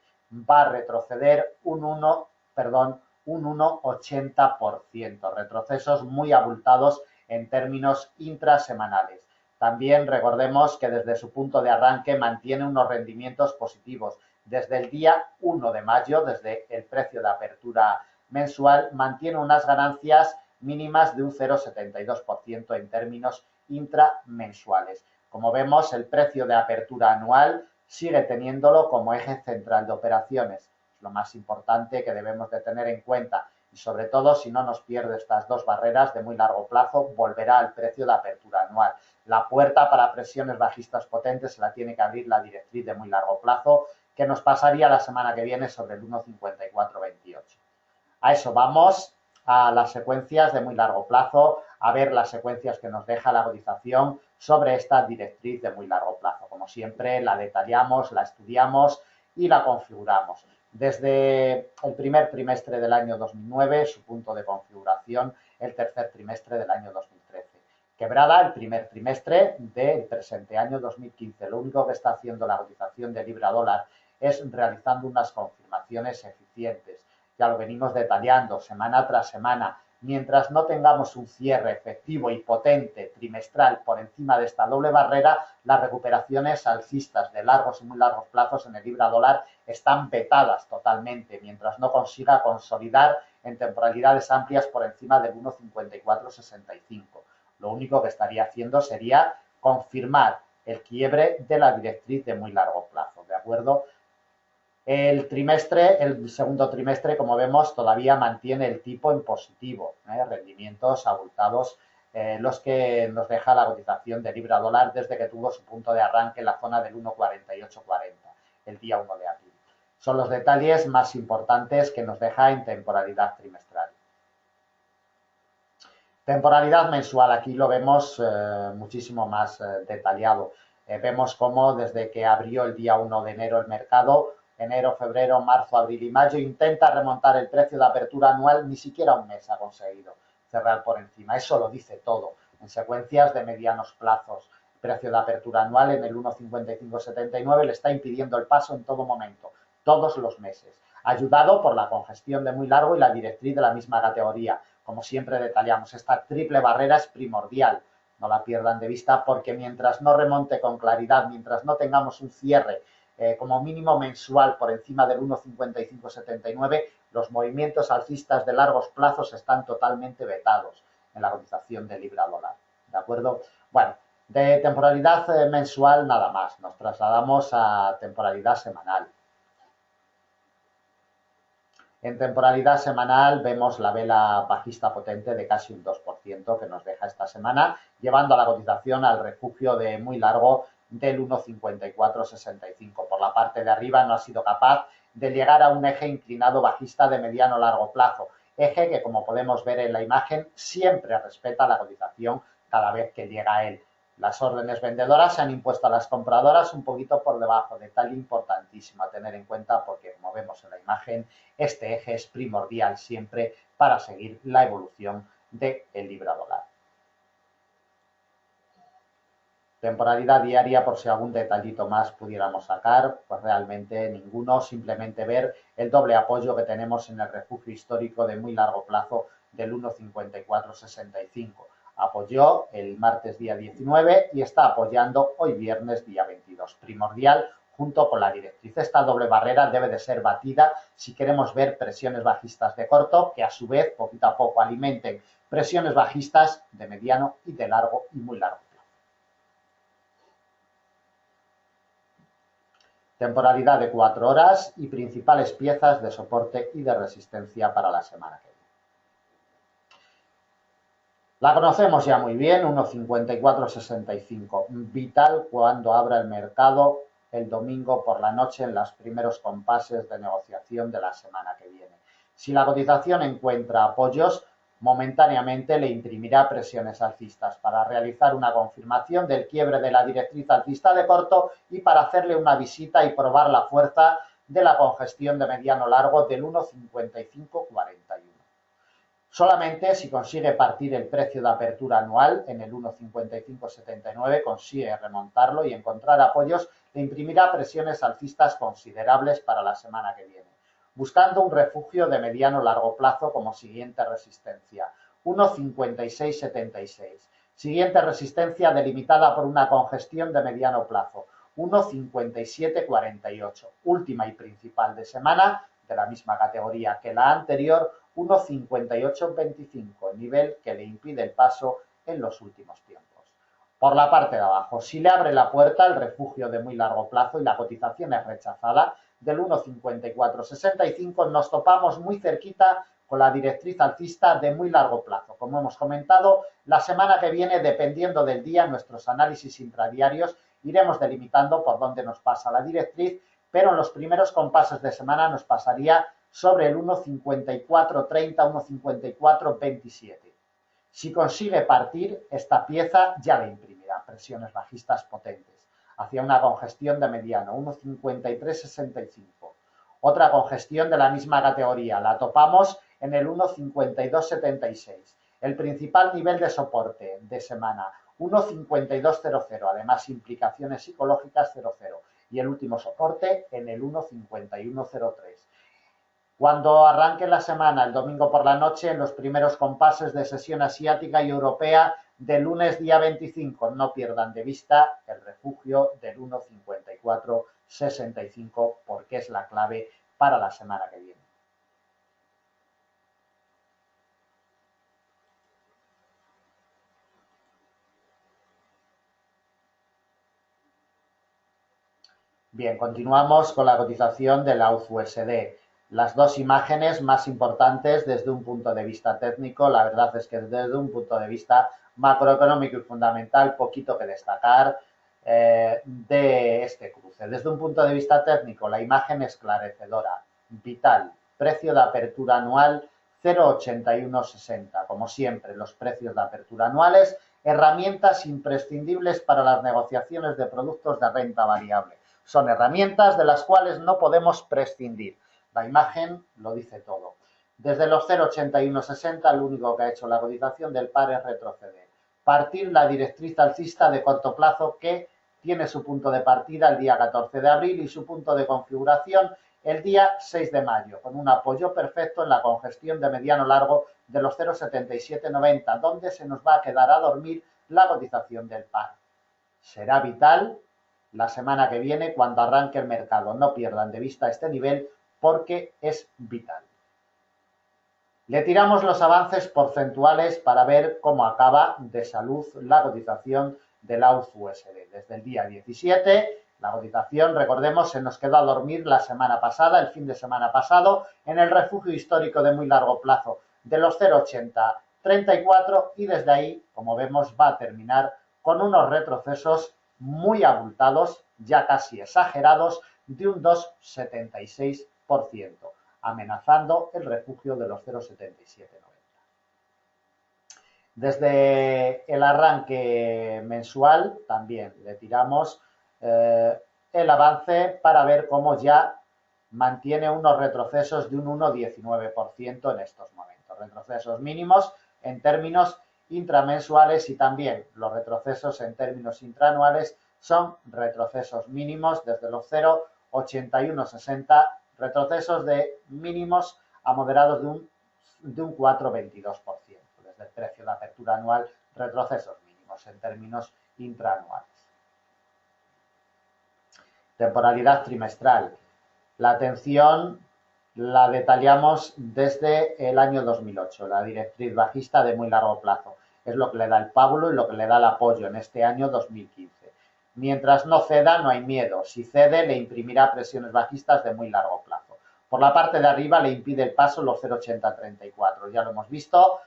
Va a retroceder un 1,80%, retrocesos muy abultados en términos intrasemanales. También recordemos que desde su punto de arranque mantiene unos rendimientos positivos. Desde el día 1 de mayo, desde el precio de apertura mensual, mantiene unas ganancias mínimas de un 0,72% en términos intramensuales. Como vemos, el precio de apertura anual sigue teniéndolo como eje central de operaciones. Es lo más importante que debemos de tener en cuenta y sobre todo si no nos pierde estas dos barreras de muy largo plazo, volverá al precio de apertura anual. La puerta para presiones bajistas potentes se la tiene que abrir la directriz de muy largo plazo, que nos pasaría la semana que viene sobre el 1,5428. A eso vamos. a las secuencias de muy largo plazo, a ver las secuencias que nos deja la cotización sobre esta directriz de muy largo plazo. Como siempre, la detallamos, la estudiamos y la configuramos. Desde el primer trimestre del año 2009, su punto de configuración, el tercer trimestre del año 2013. Quebrada el primer trimestre del presente año 2015. Lo único que está haciendo la cotización de libra dólar es realizando unas confirmaciones eficientes. Ya lo venimos detallando semana tras semana. Mientras no tengamos un cierre efectivo y potente trimestral por encima de esta doble barrera, las recuperaciones alcistas de largos y muy largos plazos en el libra dólar están vetadas totalmente, mientras no consiga consolidar en temporalidades amplias por encima del 1,5465. Lo único que estaría haciendo sería confirmar el quiebre de la directriz de muy largo plazo, ¿de acuerdo? El segundo trimestre, como vemos, todavía mantiene el tipo en positivo, rendimientos abultados, los que nos deja la cotización de libra dólar desde que tuvo su punto de arranque en la zona del 1,4840, el día 1 de abril. Son los detalles más importantes que nos deja en temporalidad trimestral. Temporalidad mensual, aquí lo vemos muchísimo más detallado. Vemos cómo desde que abrió el día 1 de enero el mercado, enero, febrero, marzo, abril y mayo, intenta remontar el precio de apertura anual, ni siquiera un mes ha conseguido cerrar por encima. Eso lo dice todo. En secuencias de medianos plazos, el precio de apertura anual en el 1,5579 le está impidiendo el paso en todo momento, todos los meses, ayudado por la congestión de muy largo y la directriz de la misma categoría. Como siempre detallamos, esta triple barrera es primordial, no la pierdan de vista, porque mientras no remonte con claridad, mientras no tengamos un cierre como mínimo mensual por encima del 1,5579, los movimientos alcistas de largos plazos están totalmente vetados en la cotización de libra dólar. ¿De acuerdo? Bueno, de temporalidad mensual nada más, nos trasladamos a temporalidad semanal. En temporalidad semanal vemos la vela bajista potente de casi un 2% que nos deja esta semana, llevando a la cotización al refugio de muy largo del 1,5465. Por la parte de arriba no ha sido capaz de llegar a un eje inclinado bajista de mediano largo plazo, eje que, como podemos ver en la imagen, siempre respeta la cotización cada vez que llega a él. Las órdenes vendedoras se han impuesto a las compradoras un poquito por debajo, detalle importantísimo a tener en cuenta porque, como vemos en la imagen, este eje es primordial siempre para seguir la evolución del libra dólar. Temporalidad diaria, por si algún detallito más pudiéramos sacar, pues realmente ninguno, simplemente ver el doble apoyo que tenemos en el refugio histórico de muy largo plazo del 1,5465. Apoyó el martes día 19 y está apoyando hoy viernes día 22. Primordial junto con la directriz. Esta doble barrera debe de ser batida si queremos ver presiones bajistas de corto que a su vez poquito a poco alimenten presiones bajistas de mediano y de largo y muy largo plazo. Temporalidad de 4 horas y principales piezas de soporte y de resistencia para la semana que viene. La conocemos ya muy bien, 1,5465, vital cuando abra el mercado el domingo por la noche en los primeros compases de negociación de la semana que viene. Si la cotización encuentra apoyos, momentáneamente le imprimirá presiones alcistas para realizar una confirmación del quiebre de la directriz alcista de corto y para hacerle una visita y probar la fuerza de la congestión de mediano largo del 1,5541. Solamente si consigue partir el precio de apertura anual en el 1,5579, consigue remontarlo y encontrar apoyos, le imprimirá presiones alcistas considerables para la semana que viene, buscando un refugio de mediano largo plazo como siguiente resistencia, 1,5676. Siguiente resistencia delimitada por una congestión de mediano plazo, 1,5748. Última y principal de semana, de la misma categoría que la anterior, 1,5825, nivel que le impide el paso en los últimos tiempos. Por la parte de abajo, si le abre la puerta el refugio de muy largo plazo y la cotización es rechazada del 1,5465, nos topamos muy cerquita con la directriz alcista de muy largo plazo. Como hemos comentado, la semana que viene, dependiendo del día, nuestros análisis intradiarios iremos delimitando por dónde nos pasa la directriz, pero en los primeros compases de semana nos pasaría sobre el 1,5430, 1,5427. Si consigue partir, esta pieza ya le imprimirá presiones bajistas potentes hacia una congestión de mediano, 1,5365. Otra congestión de la misma categoría, la topamos en el 1,5276. El principal nivel de soporte de semana, 1,5200, además implicaciones psicológicas 00. Y el último soporte en el 1,5103. Cuando arranque la semana, el domingo por la noche, en los primeros compases de sesión asiática y europea del lunes día 25, no pierdan de vista el refugio del 1,5465 porque es la clave para la semana que viene. Bien, continuamos con la cotización de la USD. Las dos imágenes más importantes desde un punto de vista técnico, la verdad es que desde un punto de vista macroeconómico y fundamental, poquito que destacar de este cruce. Desde un punto de vista técnico, la imagen esclarecedora, vital, precio de apertura anual 0,8160. Como siempre, los precios de apertura anuales, herramientas imprescindibles para las negociaciones de productos de renta variable. Son herramientas de las cuales no podemos prescindir. La imagen lo dice todo. Desde los 0,8160, lo único que ha hecho la cotización del par es retroceder. Partir la directriz alcista de corto plazo que tiene su punto de partida el día 14 de abril y su punto de configuración el día 6 de mayo, con un apoyo perfecto en la congestión de mediano largo de los 0,7790, donde se nos va a quedar a dormir la cotización del par. Será vital la semana que viene cuando arranque el mercado. No pierdan de vista este nivel porque es vital. Le tiramos los avances porcentuales para ver cómo acaba de salud la cotización de la USD. Desde el día 17, la cotización, recordemos, se nos quedó a dormir la semana pasada, el fin de semana pasado, en el refugio histórico de muy largo plazo de los 0,8034 y desde ahí, como vemos, va a terminar con unos retrocesos muy abultados, ya casi exagerados, de un 2,76%, amenazando el refugio de los 0,7790. Desde el arranque mensual también le tiramos el avance para ver cómo ya mantiene unos retrocesos de un 1,19% en estos momentos. Retrocesos mínimos en términos intramensuales y también los retrocesos en términos intraanuales son retrocesos mínimos desde los 0,8160, retrocesos de mínimos a moderados de un 4,22%. Desde el precio de apertura anual, retrocesos mínimos en términos intraanuales. Temporalidad trimestral. La atención la detallamos desde el año 2008, la directriz bajista de muy largo plazo. Es lo que le da el pábulo y lo que le da el apoyo en este año 2015. Mientras no ceda, no hay miedo. Si cede, le imprimirá presiones bajistas de muy largo plazo. Por la parte de arriba le impide el paso los 0,8034. Ya lo hemos visto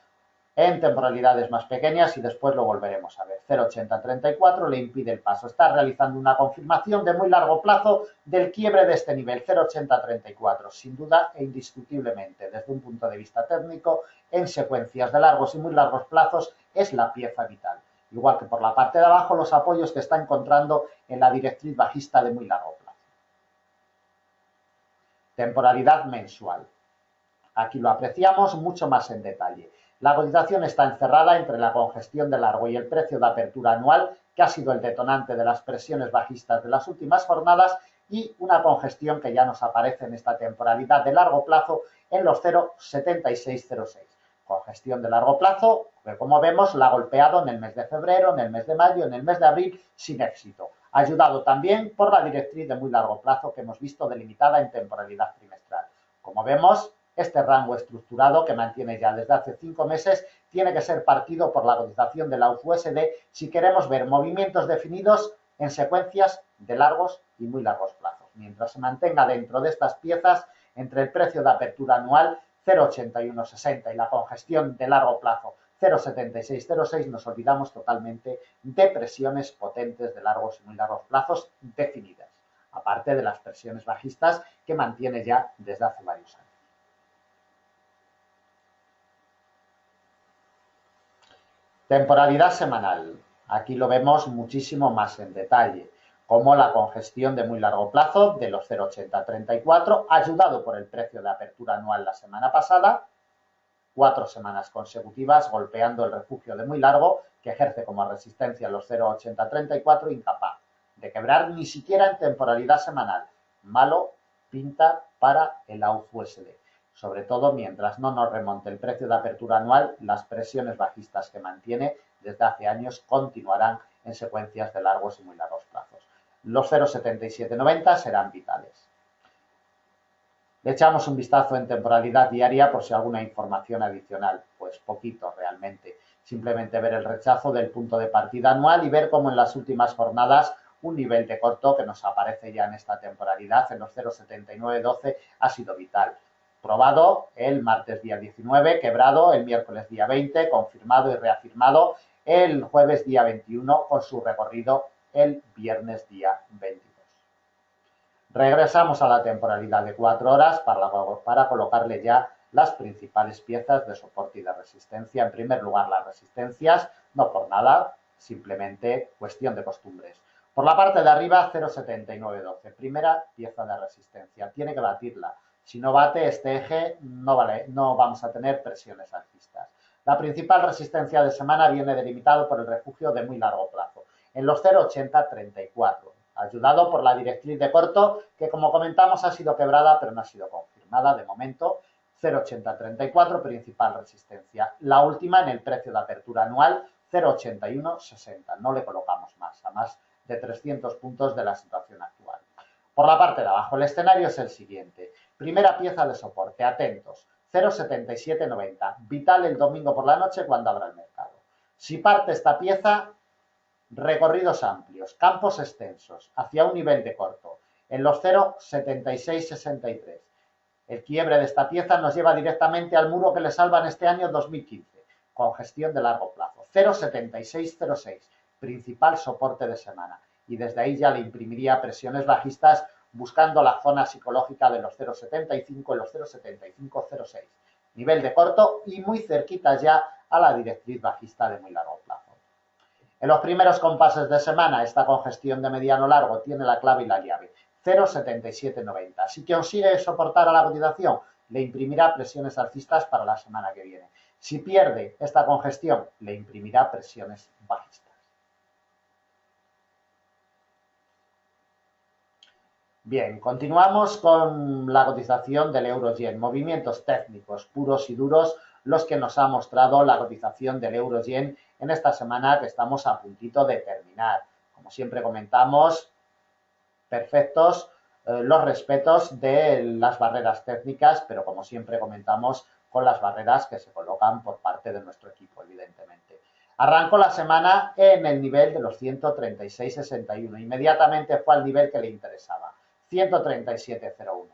en temporalidades más pequeñas y después lo volveremos a ver. 0,8034 le impide el paso. Está realizando una confirmación de muy largo plazo del quiebre de este nivel, 0,8034. Sin duda e indiscutiblemente, desde un punto de vista técnico, en secuencias de largos y muy largos plazos, es la pieza vital. Igual que por la parte de abajo, los apoyos que está encontrando en la directriz bajista de muy largo plazo. Temporalidad mensual. Aquí lo apreciamos mucho más en detalle. La cotización está encerrada entre la congestión de largo y el precio de apertura anual, que ha sido el detonante de las presiones bajistas de las últimas jornadas, y una congestión que ya nos aparece en esta temporalidad de largo plazo en los 0,7606. Congestión de largo plazo, que como vemos la ha golpeado en el mes de febrero, en el mes de mayo, en el mes de abril, sin éxito. Ayudado también por la directriz de muy largo plazo que hemos visto delimitada en temporalidad trimestral. Como vemos, este rango estructurado que mantiene ya desde hace 5 meses tiene que ser partido por la cotización de la USD si queremos ver movimientos definidos en secuencias de largos y muy largos plazos. Mientras se mantenga dentro de estas piezas, entre el precio de apertura anual 0,8160 y la congestión de largo plazo 0,7606, nos olvidamos totalmente de presiones potentes de largos y muy largos plazos definidas, aparte de las presiones bajistas que mantiene ya desde hace varios años. Temporalidad semanal. Aquí lo vemos muchísimo más en detalle, como la congestión de muy largo plazo de los 0,8034, ayudado por el precio de apertura anual la semana pasada, 4 semanas consecutivas golpeando el refugio de muy largo que ejerce como resistencia los 0,8034, incapaz de quebrar ni siquiera en temporalidad semanal. Malo pinta para el AUFUSD. Sobre todo mientras no nos remonte el precio de apertura anual, las presiones bajistas que mantiene desde hace años continuarán en secuencias de largos y muy largos plazos. Los 0,7790 serán vitales. Le echamos un vistazo en temporalidad diaria por si alguna información adicional, pues poquito realmente. Simplemente ver el rechazo del punto de partida anual y ver cómo en las últimas jornadas un nivel de corto que nos aparece ya en esta temporalidad en los 0,7912 ha sido vital. Probado el martes día 19, quebrado el miércoles día 20, confirmado y reafirmado el jueves día 21 con su recorrido el viernes día 22. Regresamos a la temporalidad de 4 horas para colocarle ya las principales piezas de soporte y de resistencia. En primer lugar, las resistencias, no por nada, simplemente cuestión de costumbres. Por la parte de arriba, 0,7912, primera pieza de resistencia. Tiene que batirla. Si no bate este eje, no vamos a tener presiones alcistas. La principal resistencia de semana viene delimitado por el refugio de muy largo plazo, en los 0,8034, ayudado por la directriz de corto, que como comentamos ha sido quebrada, pero no ha sido confirmada de momento. 0,8034, principal resistencia. La última en el precio de apertura anual, 0,8160. No le colocamos más, a más de 300 puntos de la situación actual. Por la parte de abajo, el escenario es el siguiente. Primera pieza de soporte, atentos, 0,7790, vital el domingo por la noche cuando abra el mercado. Si parte esta pieza, recorridos amplios, campos extensos, hacia un nivel de corto, en los 0,7663. El quiebre de esta pieza nos lleva directamente al muro que le salva en este año 2015, con gestión de largo plazo, 0,7606, principal soporte de semana. Y desde ahí ya le imprimiría presiones bajistas buscando la zona psicológica de los 0,75 y los 0,7506. Nivel de corto y muy cerquita ya a la directriz bajista de muy largo plazo. En los primeros compases de semana, esta congestión de mediano largo tiene la clave y la llave, 0,7790. Si consigue soportar a la cotización, le imprimirá presiones alcistas para la semana que viene. Si pierde esta congestión, le imprimirá presiones bajistas. Bien, continuamos con la cotización del euro-yen. Movimientos técnicos puros y duros los que nos ha mostrado la cotización del euro-yen en esta semana que estamos a puntito de terminar. Como siempre comentamos, perfectos los respetos de las barreras técnicas, pero como siempre comentamos, con las barreras que se colocan por parte de nuestro equipo, evidentemente. Arrancó la semana en el nivel de los 136,61. Inmediatamente fue al nivel que le interesaba, 137,01.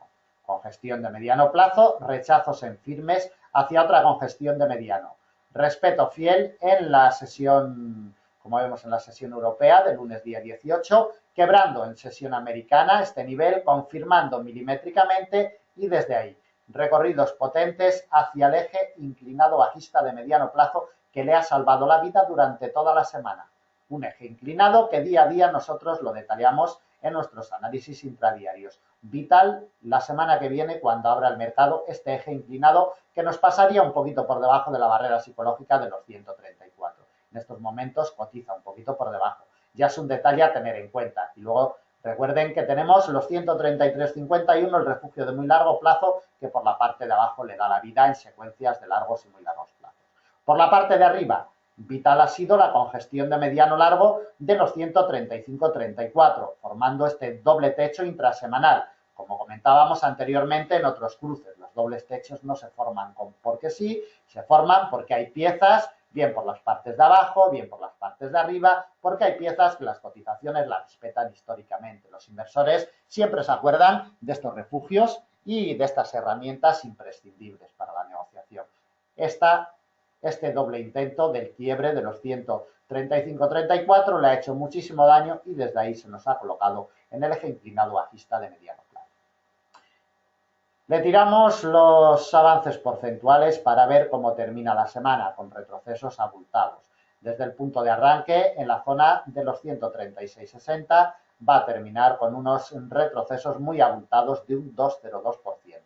Congestión de mediano plazo, rechazos en firmes hacia otra congestión de mediano. Respeto fiel en la sesión, como vemos en la sesión europea del lunes día 18, quebrando en sesión americana este nivel, confirmando milimétricamente y desde ahí recorridos potentes hacia el eje inclinado bajista de mediano plazo que le ha salvado la vida durante toda la semana. Un eje inclinado que día a día nosotros lo detallamos en nuestros análisis intradiarios. Vital la semana que viene cuando abra el mercado este eje inclinado que nos pasaría un poquito por debajo de la barrera psicológica de los 134. En estos momentos cotiza un poquito por debajo. Ya es un detalle a tener en cuenta. Y luego recuerden que tenemos los 133,51, el refugio de muy largo plazo, que por la parte de abajo le da la vida en secuencias de largos y muy largos plazos. Por la parte de arriba, vital ha sido la congestión de mediano largo de los 135,34, formando este doble techo intrasemanal. Como comentábamos anteriormente en otros cruces, los dobles techos no se forman porque sí, se forman porque hay piezas, bien por las partes de abajo, bien por las partes de arriba, porque hay piezas que las cotizaciones las respetan históricamente. Los inversores siempre se acuerdan de estos refugios y de estas herramientas imprescindibles para la negociación. Este doble intento del quiebre de los 135,34 le ha hecho muchísimo daño y desde ahí se nos ha colocado en el eje inclinado bajista de mediano plazo. Le tiramos los avances porcentuales para ver cómo termina la semana con retrocesos abultados. Desde el punto de arranque, en la zona de los 136,60, va a terminar con unos retrocesos muy abultados de un 2,02%.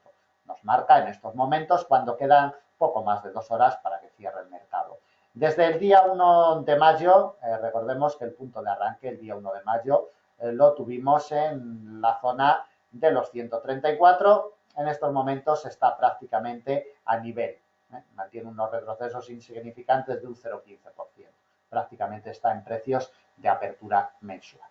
Nos marca en estos momentos cuando quedan poco más de 2 horas para que cierre el mercado. Desde el día 1 de mayo, recordemos que el punto de arranque, el día 1 de mayo, lo tuvimos en la zona de los 134. En estos momentos está prácticamente a nivel. Mantiene unos retrocesos insignificantes de un 0,15%. Prácticamente está en precios de apertura mensual.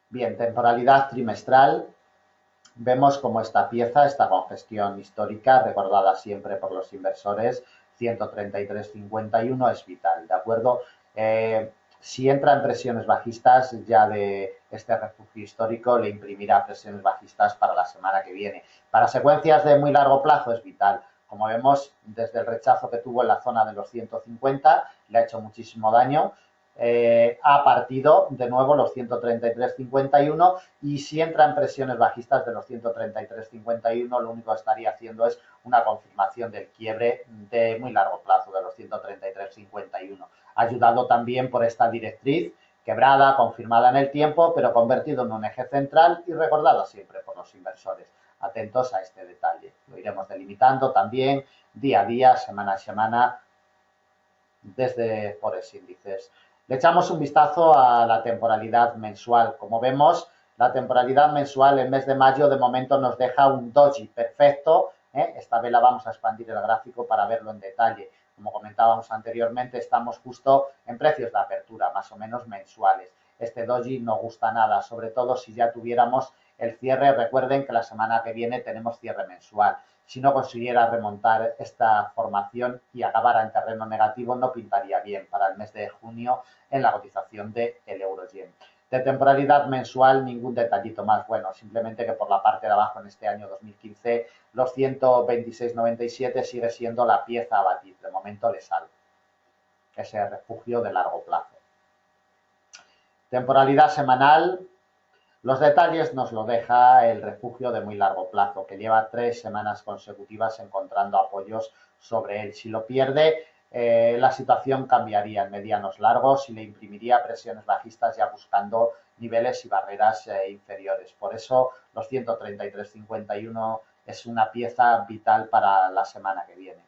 Bien, temporalidad trimestral. Vemos como esta pieza, esta congestión histórica, recordada siempre por los inversores, 133,51 es vital, ¿de acuerdo? Si entra en presiones bajistas ya de este refugio histórico, le imprimirá presiones bajistas para la semana que viene. Para secuencias de muy largo plazo es vital. Como vemos, desde el rechazo que tuvo en la zona de los 150, le ha hecho muchísimo daño. Ha partido de nuevo los 133,51 y si entra en presiones bajistas de los 133,51, lo único que estaría haciendo es una confirmación del quiebre de muy largo plazo de los 133,51. Ayudado también por esta directriz quebrada, confirmada en el tiempo, pero convertido en un eje central y recordada siempre por los inversores. Atentos a este detalle. Lo iremos delimitando también día a día, semana a semana, desde Forex Índices. Le echamos un vistazo a la temporalidad mensual. Como vemos, la temporalidad mensual el mes de mayo de momento nos deja un doji perfecto. Esta vela vamos a expandir el gráfico para verlo en detalle. Como comentábamos anteriormente, estamos justo en precios de apertura, más o menos mensuales. Este doji no gusta nada, sobre todo si ya tuviéramos el cierre. Recuerden que la semana que viene tenemos cierre mensual. Si no consiguiera remontar esta formación y acabara en terreno negativo, no pintaría bien para el mes de junio en la cotización del euro-yen. De temporalidad mensual, ningún detallito más. Bueno, simplemente que por la parte de abajo en este año 2015, los 126,97 sigue siendo la pieza a batir. De momento le salvo ese refugio de largo plazo. Temporalidad semanal. Los detalles nos lo deja el refugio de muy largo plazo, que lleva 3 semanas consecutivas encontrando apoyos sobre él. Si lo pierde, la situación cambiaría en medianos largos y le imprimiría presiones bajistas ya buscando niveles y barreras inferiores. Por eso los 133,51 es una pieza vital para la semana que viene.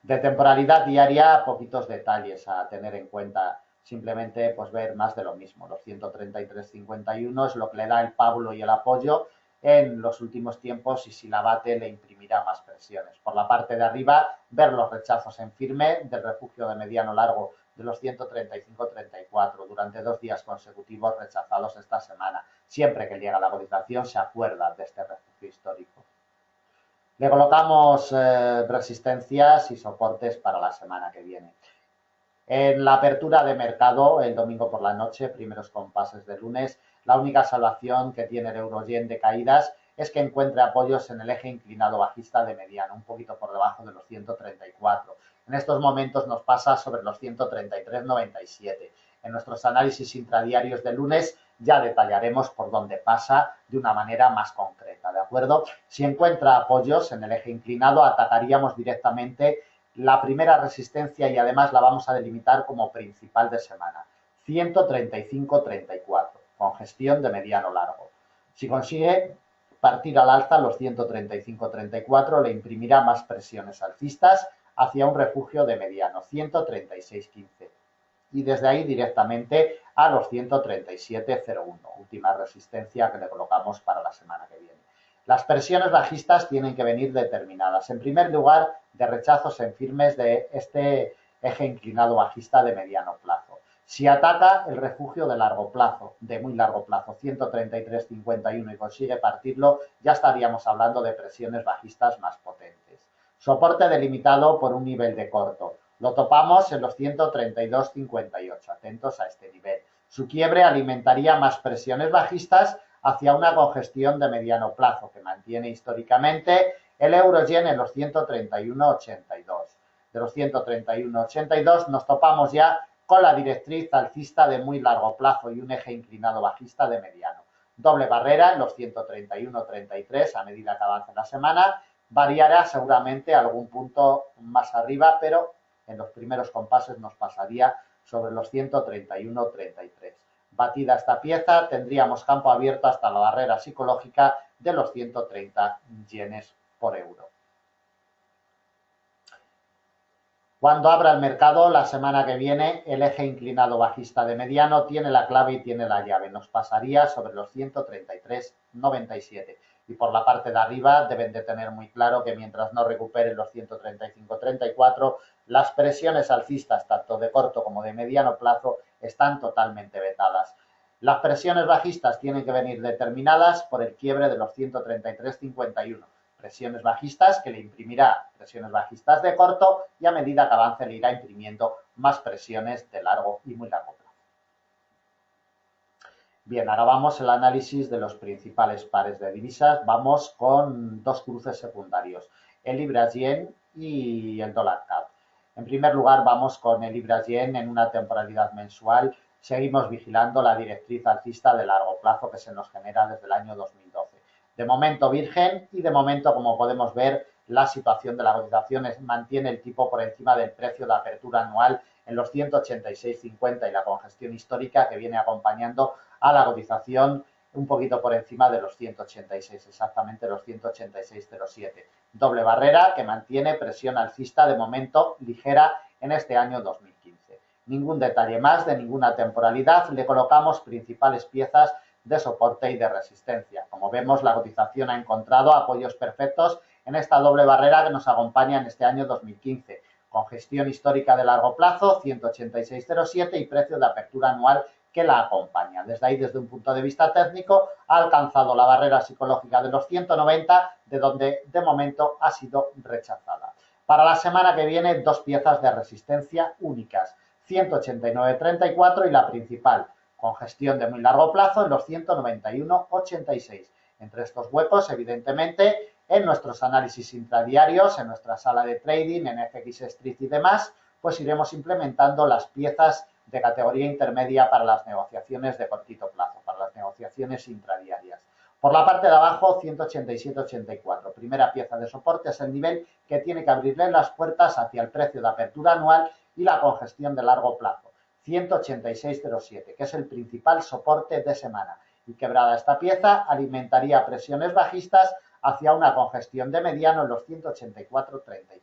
De temporalidad diaria, poquitos detalles a tener en cuenta. Simplemente pues ver más de lo mismo. Los 133,51 es lo que le da el pábulo y el apoyo en los últimos tiempos y si la bate le imprimirá más presiones. Por la parte de arriba, ver los rechazos en firme del refugio de mediano largo de los 135,34 durante 2 días consecutivos rechazados esta semana. Siempre que llega la cotización se acuerda de este refugio histórico. Le colocamos resistencias y soportes para la semana que viene. En la apertura de mercado, el domingo por la noche, primeros compases de lunes, la única salvación que tiene el euro-yen de caídas es que encuentre apoyos en el eje inclinado bajista de mediano, un poquito por debajo de los 134. En estos momentos nos pasa sobre los 133,97. En nuestros análisis intradiarios de lunes ya detallaremos por dónde pasa de una manera más concreta, ¿de acuerdo? Si encuentra apoyos en el eje inclinado, atacaríamos directamente la primera resistencia y además la vamos a delimitar como principal de semana. 135,34, con gestión de mediano largo. Si consigue partir al alza los 135,34, le imprimirá más presiones alcistas hacia un refugio de mediano, 136,15. Y desde ahí directamente a los 137,01, última resistencia que le colocamos para la semana que viene. Las presiones bajistas tienen que venir determinadas. En primer lugar, de rechazos en firmes de este eje inclinado bajista de mediano plazo. Si ataca el refugio de largo plazo, de muy largo plazo, 133,51 y consigue partirlo, ya estaríamos hablando de presiones bajistas más potentes. Soporte delimitado por un nivel de corto. Lo topamos en los 132,58. Atentos a este nivel. Su quiebre alimentaría más presiones bajistas hacia una congestión de mediano plazo que mantiene históricamente el euro-yen en los 131,82. De los 131,82 nos topamos ya con la directriz alcista de muy largo plazo y un eje inclinado bajista de mediano. Doble barrera en los 131.33 a medida que avance la semana. Variará seguramente algún punto más arriba, pero en los primeros compases nos pasaría sobre los 131.33. Batida esta pieza, tendríamos campo abierto hasta la barrera psicológica de los 130 yenes por euro. Cuando abra el mercado la semana que viene, el eje inclinado bajista de mediano tiene la clave y tiene la llave. Nos pasaría sobre los 133,97. Y por la parte de arriba deben de tener muy claro que mientras no recuperen los 135,34, las presiones alcistas, tanto de corto como de mediano plazo, están totalmente vetadas. Las presiones bajistas tienen que venir determinadas por el quiebre de los 133,51. Presiones bajistas que le imprimirá presiones bajistas de corto y a medida que avance le irá imprimiendo más presiones de largo y muy largo plazo. Bien, ahora vamos al análisis de los principales pares de divisas. Vamos con dos cruces secundarios, el libra-yen y el dólar-CAD. En primer lugar, vamos con el libra-yen en una temporalidad mensual. Seguimos vigilando la directriz alcista de largo plazo que se nos genera desde el año 2012. De momento virgen y de momento, como podemos ver, la situación de la cotización mantiene el tipo por encima del precio de apertura anual en los 186,50 y la congestión histórica que viene acompañando a la cotización un poquito por encima de los 186, exactamente los 186,07. Doble barrera que mantiene presión alcista de momento ligera en este año 2015. Ningún detalle más de ninguna temporalidad, le colocamos principales piezas de soporte y de resistencia. Como vemos, la cotización ha encontrado apoyos perfectos en esta doble barrera que nos acompaña en este año 2015. Congestión histórica de largo plazo, 186,07 y precio de apertura anual que la acompaña. Desde ahí, desde un punto de vista técnico, ha alcanzado la barrera psicológica de los 190, de donde de momento ha sido rechazada. Para la semana que viene, dos piezas de resistencia únicas, 189,34 y la principal, congestión de muy largo plazo en los 191,86. Entre estos huecos, evidentemente, en nuestros análisis intradiarios, en nuestra sala de trading, en FX Street y demás, pues iremos implementando las piezas de categoría intermedia para las negociaciones de cortito plazo, para las negociaciones intradiarias. Por la parte de abajo, 187,84. Primera pieza de soporte es el nivel que tiene que abrirle las puertas hacia el precio de apertura anual y la congestión de largo plazo. 186,07, que es el principal soporte de semana. Y quebrada esta pieza, alimentaría presiones bajistas hacia una congestión de mediano en los 184,35.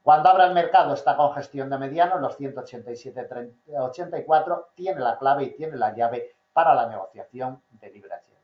Cuando abra el mercado esta congestión de mediano en los 187,84, tiene la clave y tiene la llave para la negociación de libra-yen.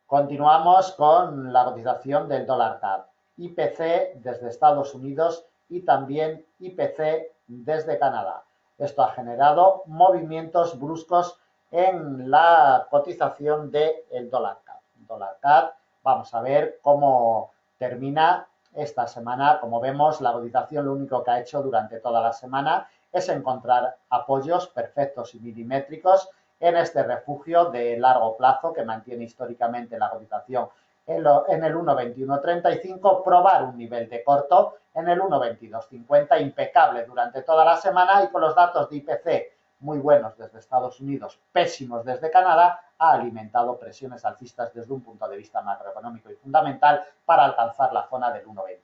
Continuamos con la cotización del dólar-CAD. IPC desde Estados Unidos y también IPC desde Canadá. Esto ha generado movimientos bruscos en la cotización del dólar-CAD. Dólar-CAD, vamos a ver cómo termina esta semana. Como vemos, la cotización lo único que ha hecho durante toda la semana es encontrar apoyos perfectos y milimétricos en este refugio de largo plazo que mantiene históricamente la cotización en el 1,2135, probar un nivel de corto en el 1,2250, impecable durante toda la semana y con los datos de IPC muy buenos desde Estados Unidos, pésimos desde Canadá, ha alimentado presiones alcistas desde un punto de vista macroeconómico y fundamental para alcanzar la zona del 1,23.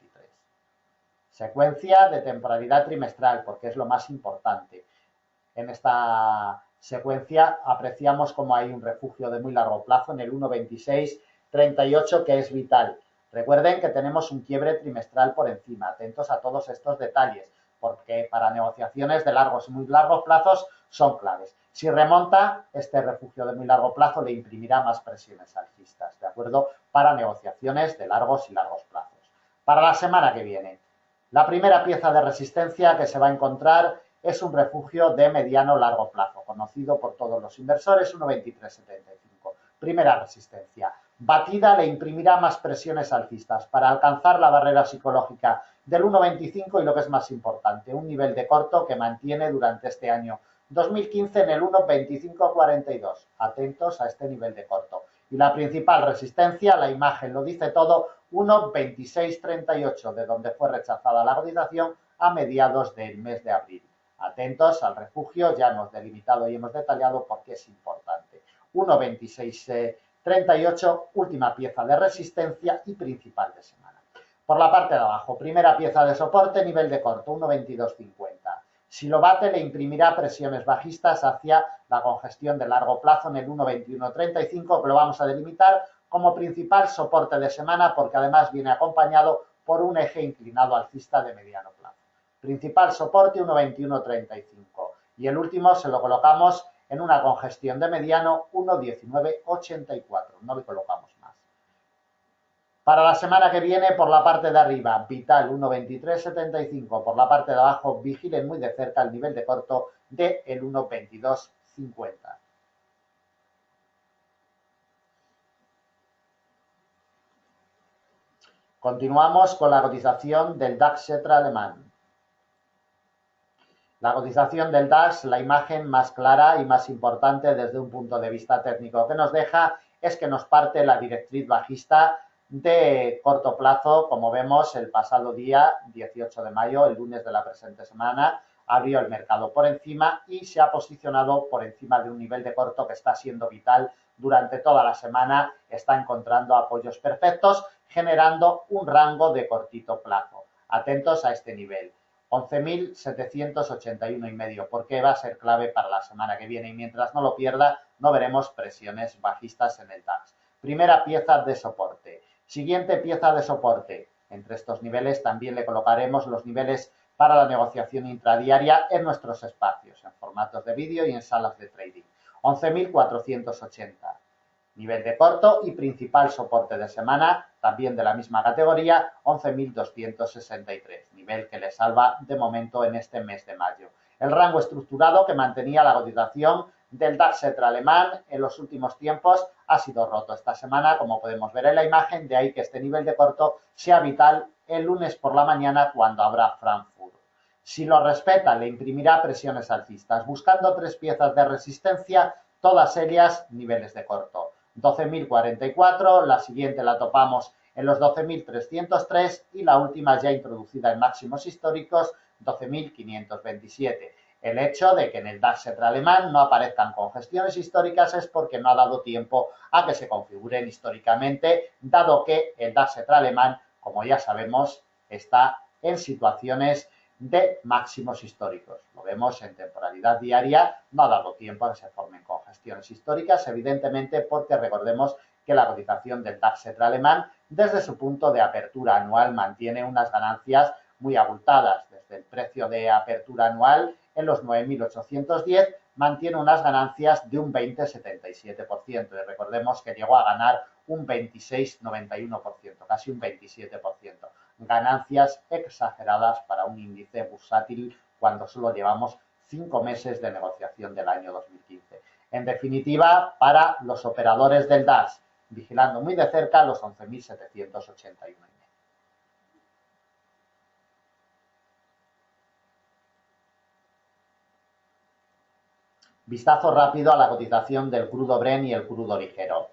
Secuencia de temporalidad trimestral, porque es lo más importante. En esta secuencia apreciamos como hay un refugio de muy largo plazo en el 1,2638 que es vital. Recuerden que tenemos un quiebre trimestral por encima. Atentos a todos estos detalles, porque para negociaciones de largos y muy largos plazos son claves. Si remonta, este refugio de muy largo plazo le imprimirá más presiones alcistas, ¿de acuerdo? Para negociaciones de largos y largos plazos. Para la semana que viene, la primera pieza de resistencia que se va a encontrar es un refugio de mediano largo plazo, conocido por todos los inversores, 1,2375. Primera resistencia. Batida le imprimirá más presiones alcistas para alcanzar la barrera psicológica del 1,25 y lo que es más importante, un nivel de corto que mantiene durante este año 2015 en el 1,2542. Atentos a este nivel de corto. Y la principal resistencia, la imagen lo dice todo, 1,2638, de donde fue rechazada la cotización a mediados del mes de abril. Atentos al refugio, ya hemos delimitado y hemos detallado por qué es importante. 1,2638, última pieza de resistencia y principal de semana. Por la parte de abajo, primera pieza de soporte, nivel de corto, 1,2250. Si lo bate, le imprimirá presiones bajistas hacia la congestión de largo plazo en el 1,2135, que lo vamos a delimitar como principal soporte de semana porque además viene acompañado por un eje inclinado alcista de mediano plazo. Principal soporte 1,2135 y el último se lo colocamos en una congestión de mediano 1,1984, no le colocamos más. Para la semana que viene, por la parte de arriba, vital 1,2375, por la parte de abajo, vigilen muy de cerca el nivel de corto de el 1,2250. Continuamos con la cotización del DAX Xetra alemán. La cotización del DAX, la imagen más clara y más importante desde un punto de vista técnico que nos deja es que nos parte la directriz bajista de corto plazo. Como vemos, el pasado día 18 de mayo, el lunes de la presente semana, abrió el mercado por encima y se ha posicionado por encima de un nivel de corto que está siendo vital durante toda la semana, está encontrando apoyos perfectos, generando un rango de cortito plazo. Atentos a este nivel. 11.781,5, porque va a ser clave para la semana que viene y mientras no lo pierda, no veremos presiones bajistas en el DAX. Primera pieza de soporte. Siguiente pieza de soporte. Entre estos niveles también le colocaremos los niveles para la negociación intradiaria en nuestros espacios, en formatos de vídeo y en salas de trading. 11.480. Nivel de corto y principal soporte de semana, también de la misma categoría, 11.263, nivel que le salva de momento en este mes de mayo. El rango estructurado que mantenía la cotización del DAX Xetra alemán en los últimos tiempos ha sido roto esta semana, como podemos ver en la imagen, de ahí que este nivel de corto sea vital el lunes por la mañana cuando habrá Frankfurt. Si lo respeta, le imprimirá presiones alcistas, buscando tres piezas de resistencia, todas ellas niveles de corto. 12.044, la siguiente la topamos en los 12.303 y la última ya introducida en máximos históricos, 12.527. El hecho de que en el DAX Xetra alemán no aparezcan congestiones históricas es porque no ha dado tiempo a que se configuren históricamente, dado que el DAX Xetra alemán, como ya sabemos, está en situaciones de máximos históricos. Lo vemos en temporalidad diaria, no ha dado tiempo a que se formen congestiones históricas, evidentemente porque recordemos que la cotización del DAX Xetra alemán desde su punto de apertura anual mantiene unas ganancias muy abultadas. Desde el precio de apertura anual en los 9.810 mantiene unas ganancias de un 20,77% y recordemos que llegó a ganar un 26,91%, casi un 27%. Ganancias exageradas para un índice bursátil cuando solo llevamos 5 meses de negociación del año 2015. En definitiva, para los operadores del DAX, vigilando muy de cerca los 11.781. Vistazo rápido a la cotización del crudo Brent y el crudo ligero.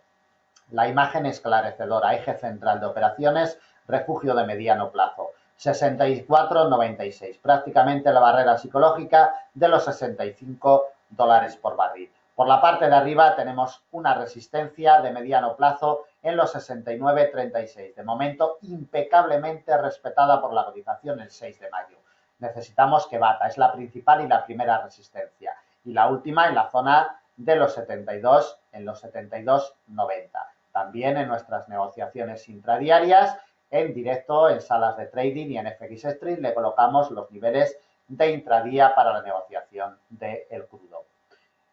La imagen esclarecedora, eje central de operaciones, refugio de mediano plazo, 64,96, prácticamente la barrera psicológica de los $65 por barril. Por la parte de arriba tenemos una resistencia de mediano plazo en los 69,36, de momento impecablemente respetada por la cotización el 6 de mayo. Necesitamos que bata, es la principal y la primera resistencia. Y la última en la zona de los 72, en los 72,90. También en nuestras negociaciones intradiarias, en directo, en salas de trading y en FX Street, le colocamos los niveles de intradía para la negociación del crudo.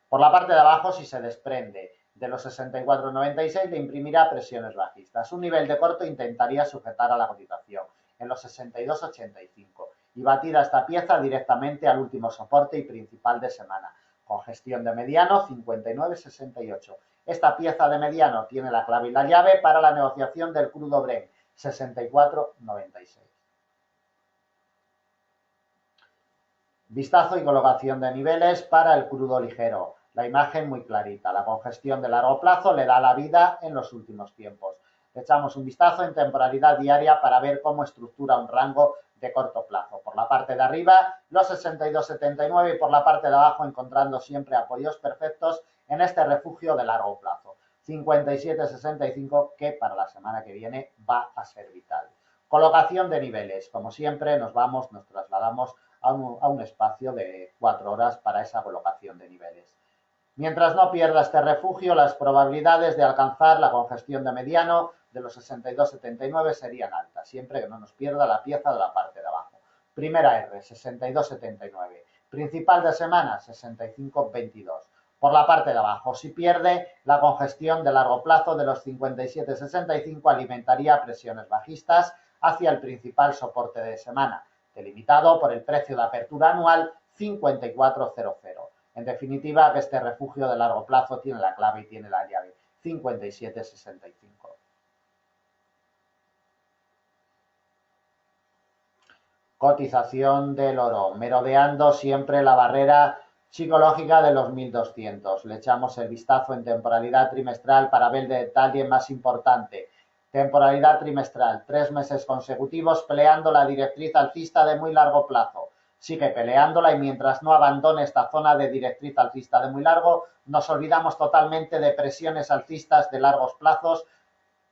Por la parte de abajo, si se desprende de los 64,96, le imprimirá presiones bajistas. Un nivel de corto intentaría sujetar a la cotización en los 62,85 y batida esta pieza directamente al último soporte y principal de semana. Congestión de mediano 59,68. Esta pieza de mediano tiene la clave y la llave para la negociación del crudo Brent, 64,96. Vistazo y colocación de niveles para el crudo ligero. La imagen muy clarita. La congestión de largo plazo le da la vida en los últimos tiempos. Le echamos un vistazo en temporalidad diaria para ver cómo estructura un rango de corto plazo. Por la parte de arriba, los 62,79 y por la parte de abajo encontrando siempre apoyos perfectos en este refugio de largo plazo. 57,65 que para la semana que viene va a ser vital. Colocación de niveles. Como siempre nos trasladamos a un espacio de 4 horas para esa colocación de niveles. Mientras no pierda este refugio, las probabilidades de alcanzar la congestión de mediano de los 62,79 serían altas, siempre que no nos pierda la pieza de la parte de abajo. Primera R, 62,79. Principal de semana, 65,22. Por la parte de abajo, si pierde la congestión de largo plazo de los 57,65, alimentaría presiones bajistas hacia el principal soporte de semana, delimitado por el precio de apertura anual 54,00. En definitiva, que este refugio de largo plazo tiene la clave y tiene la llave 57,65. Cotización del oro, merodeando siempre la barrera psicológica de los 1200. Le echamos el vistazo en temporalidad trimestral para ver el detalle más importante. Temporalidad trimestral, 3 meses consecutivos peleando la directriz alcista de muy largo plazo. Sigue peleándola y mientras no abandone esta zona de directriz alcista de muy largo, nos olvidamos totalmente de presiones alcistas de largos plazos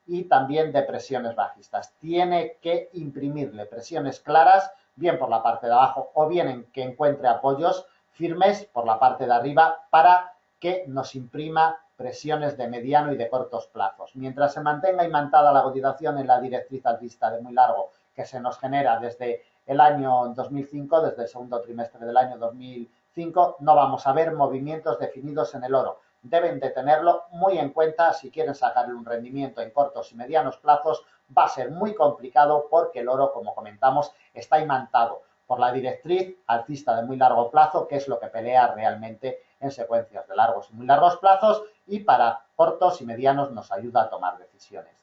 y también de presiones bajistas. Tiene que imprimirle presiones claras, bien por la parte de abajo o bien en que encuentre apoyos firmes por la parte de arriba para que nos imprima presiones de mediano y de cortos plazos. Mientras se mantenga imantada la cotización en la directriz alcista de muy largo que se nos genera desde el año 2005, desde el segundo trimestre del año 2005, no vamos a ver movimientos definidos en el oro. Deben de tenerlo muy en cuenta si quieren sacarle un rendimiento en cortos y medianos plazos. Va a ser muy complicado porque el oro, como comentamos, está imantado por la directriz alcista de muy largo plazo, que es lo que pelea realmente en secuencias de largos y muy largos plazos, y para cortos y medianos nos ayuda a tomar decisiones.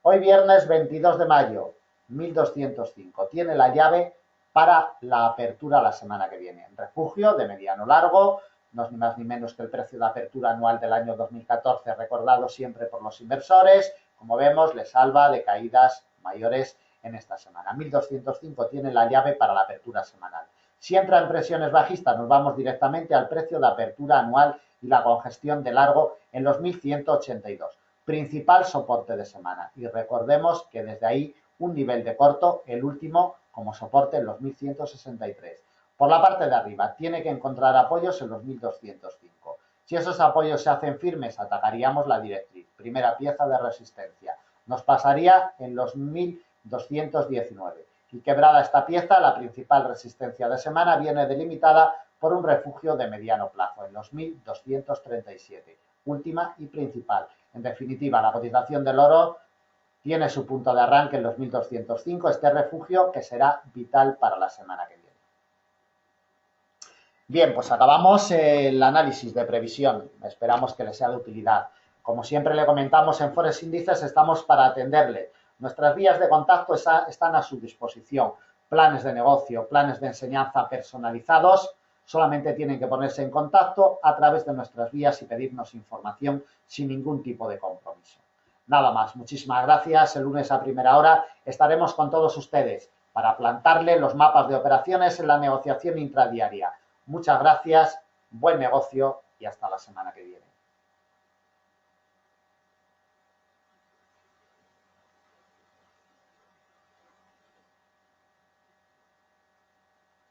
Hoy viernes 22 de mayo, 1205. Tiene la llave para la apertura la semana que viene. Refugio de mediano largo, no es ni más ni menos que el precio de apertura anual del año 2014, recordado siempre por los inversores. Como vemos, le salva de caídas mayores en esta semana. 1205 tiene la llave para la apertura semanal. Si entra en presiones bajistas, nos vamos directamente al precio de apertura anual y la congestión de largo en los 1182. Principal soporte de semana. Y recordemos que desde ahí un nivel de corto, el último como soporte en los 1163. Por la parte de arriba tiene que encontrar apoyos en los 1205. Si esos apoyos se hacen firmes, atacaríamos la directriz. Primera pieza de resistencia. Nos pasaría en los 1219. Y quebrada esta pieza, la principal resistencia de semana viene delimitada por un refugio de mediano plazo en los 1237. Última y principal. En definitiva, la cotización del oro tiene su punto de arranque en los 1205, este refugio que será vital para la semana que viene. Bien, pues acabamos el análisis de previsión. Esperamos que le sea de utilidad. Como siempre le comentamos en Forex Índices, estamos para atenderle. Nuestras vías de contacto están a su disposición. Planes de negocio, planes de enseñanza personalizados. Solamente tienen que ponerse en contacto a través de nuestras vías y pedirnos información sin ningún tipo de compromiso. Nada más, muchísimas gracias. El lunes a primera hora estaremos con todos ustedes para plantarle los mapas de operaciones en la negociación intradiaria. Muchas gracias, buen negocio y hasta la semana que viene.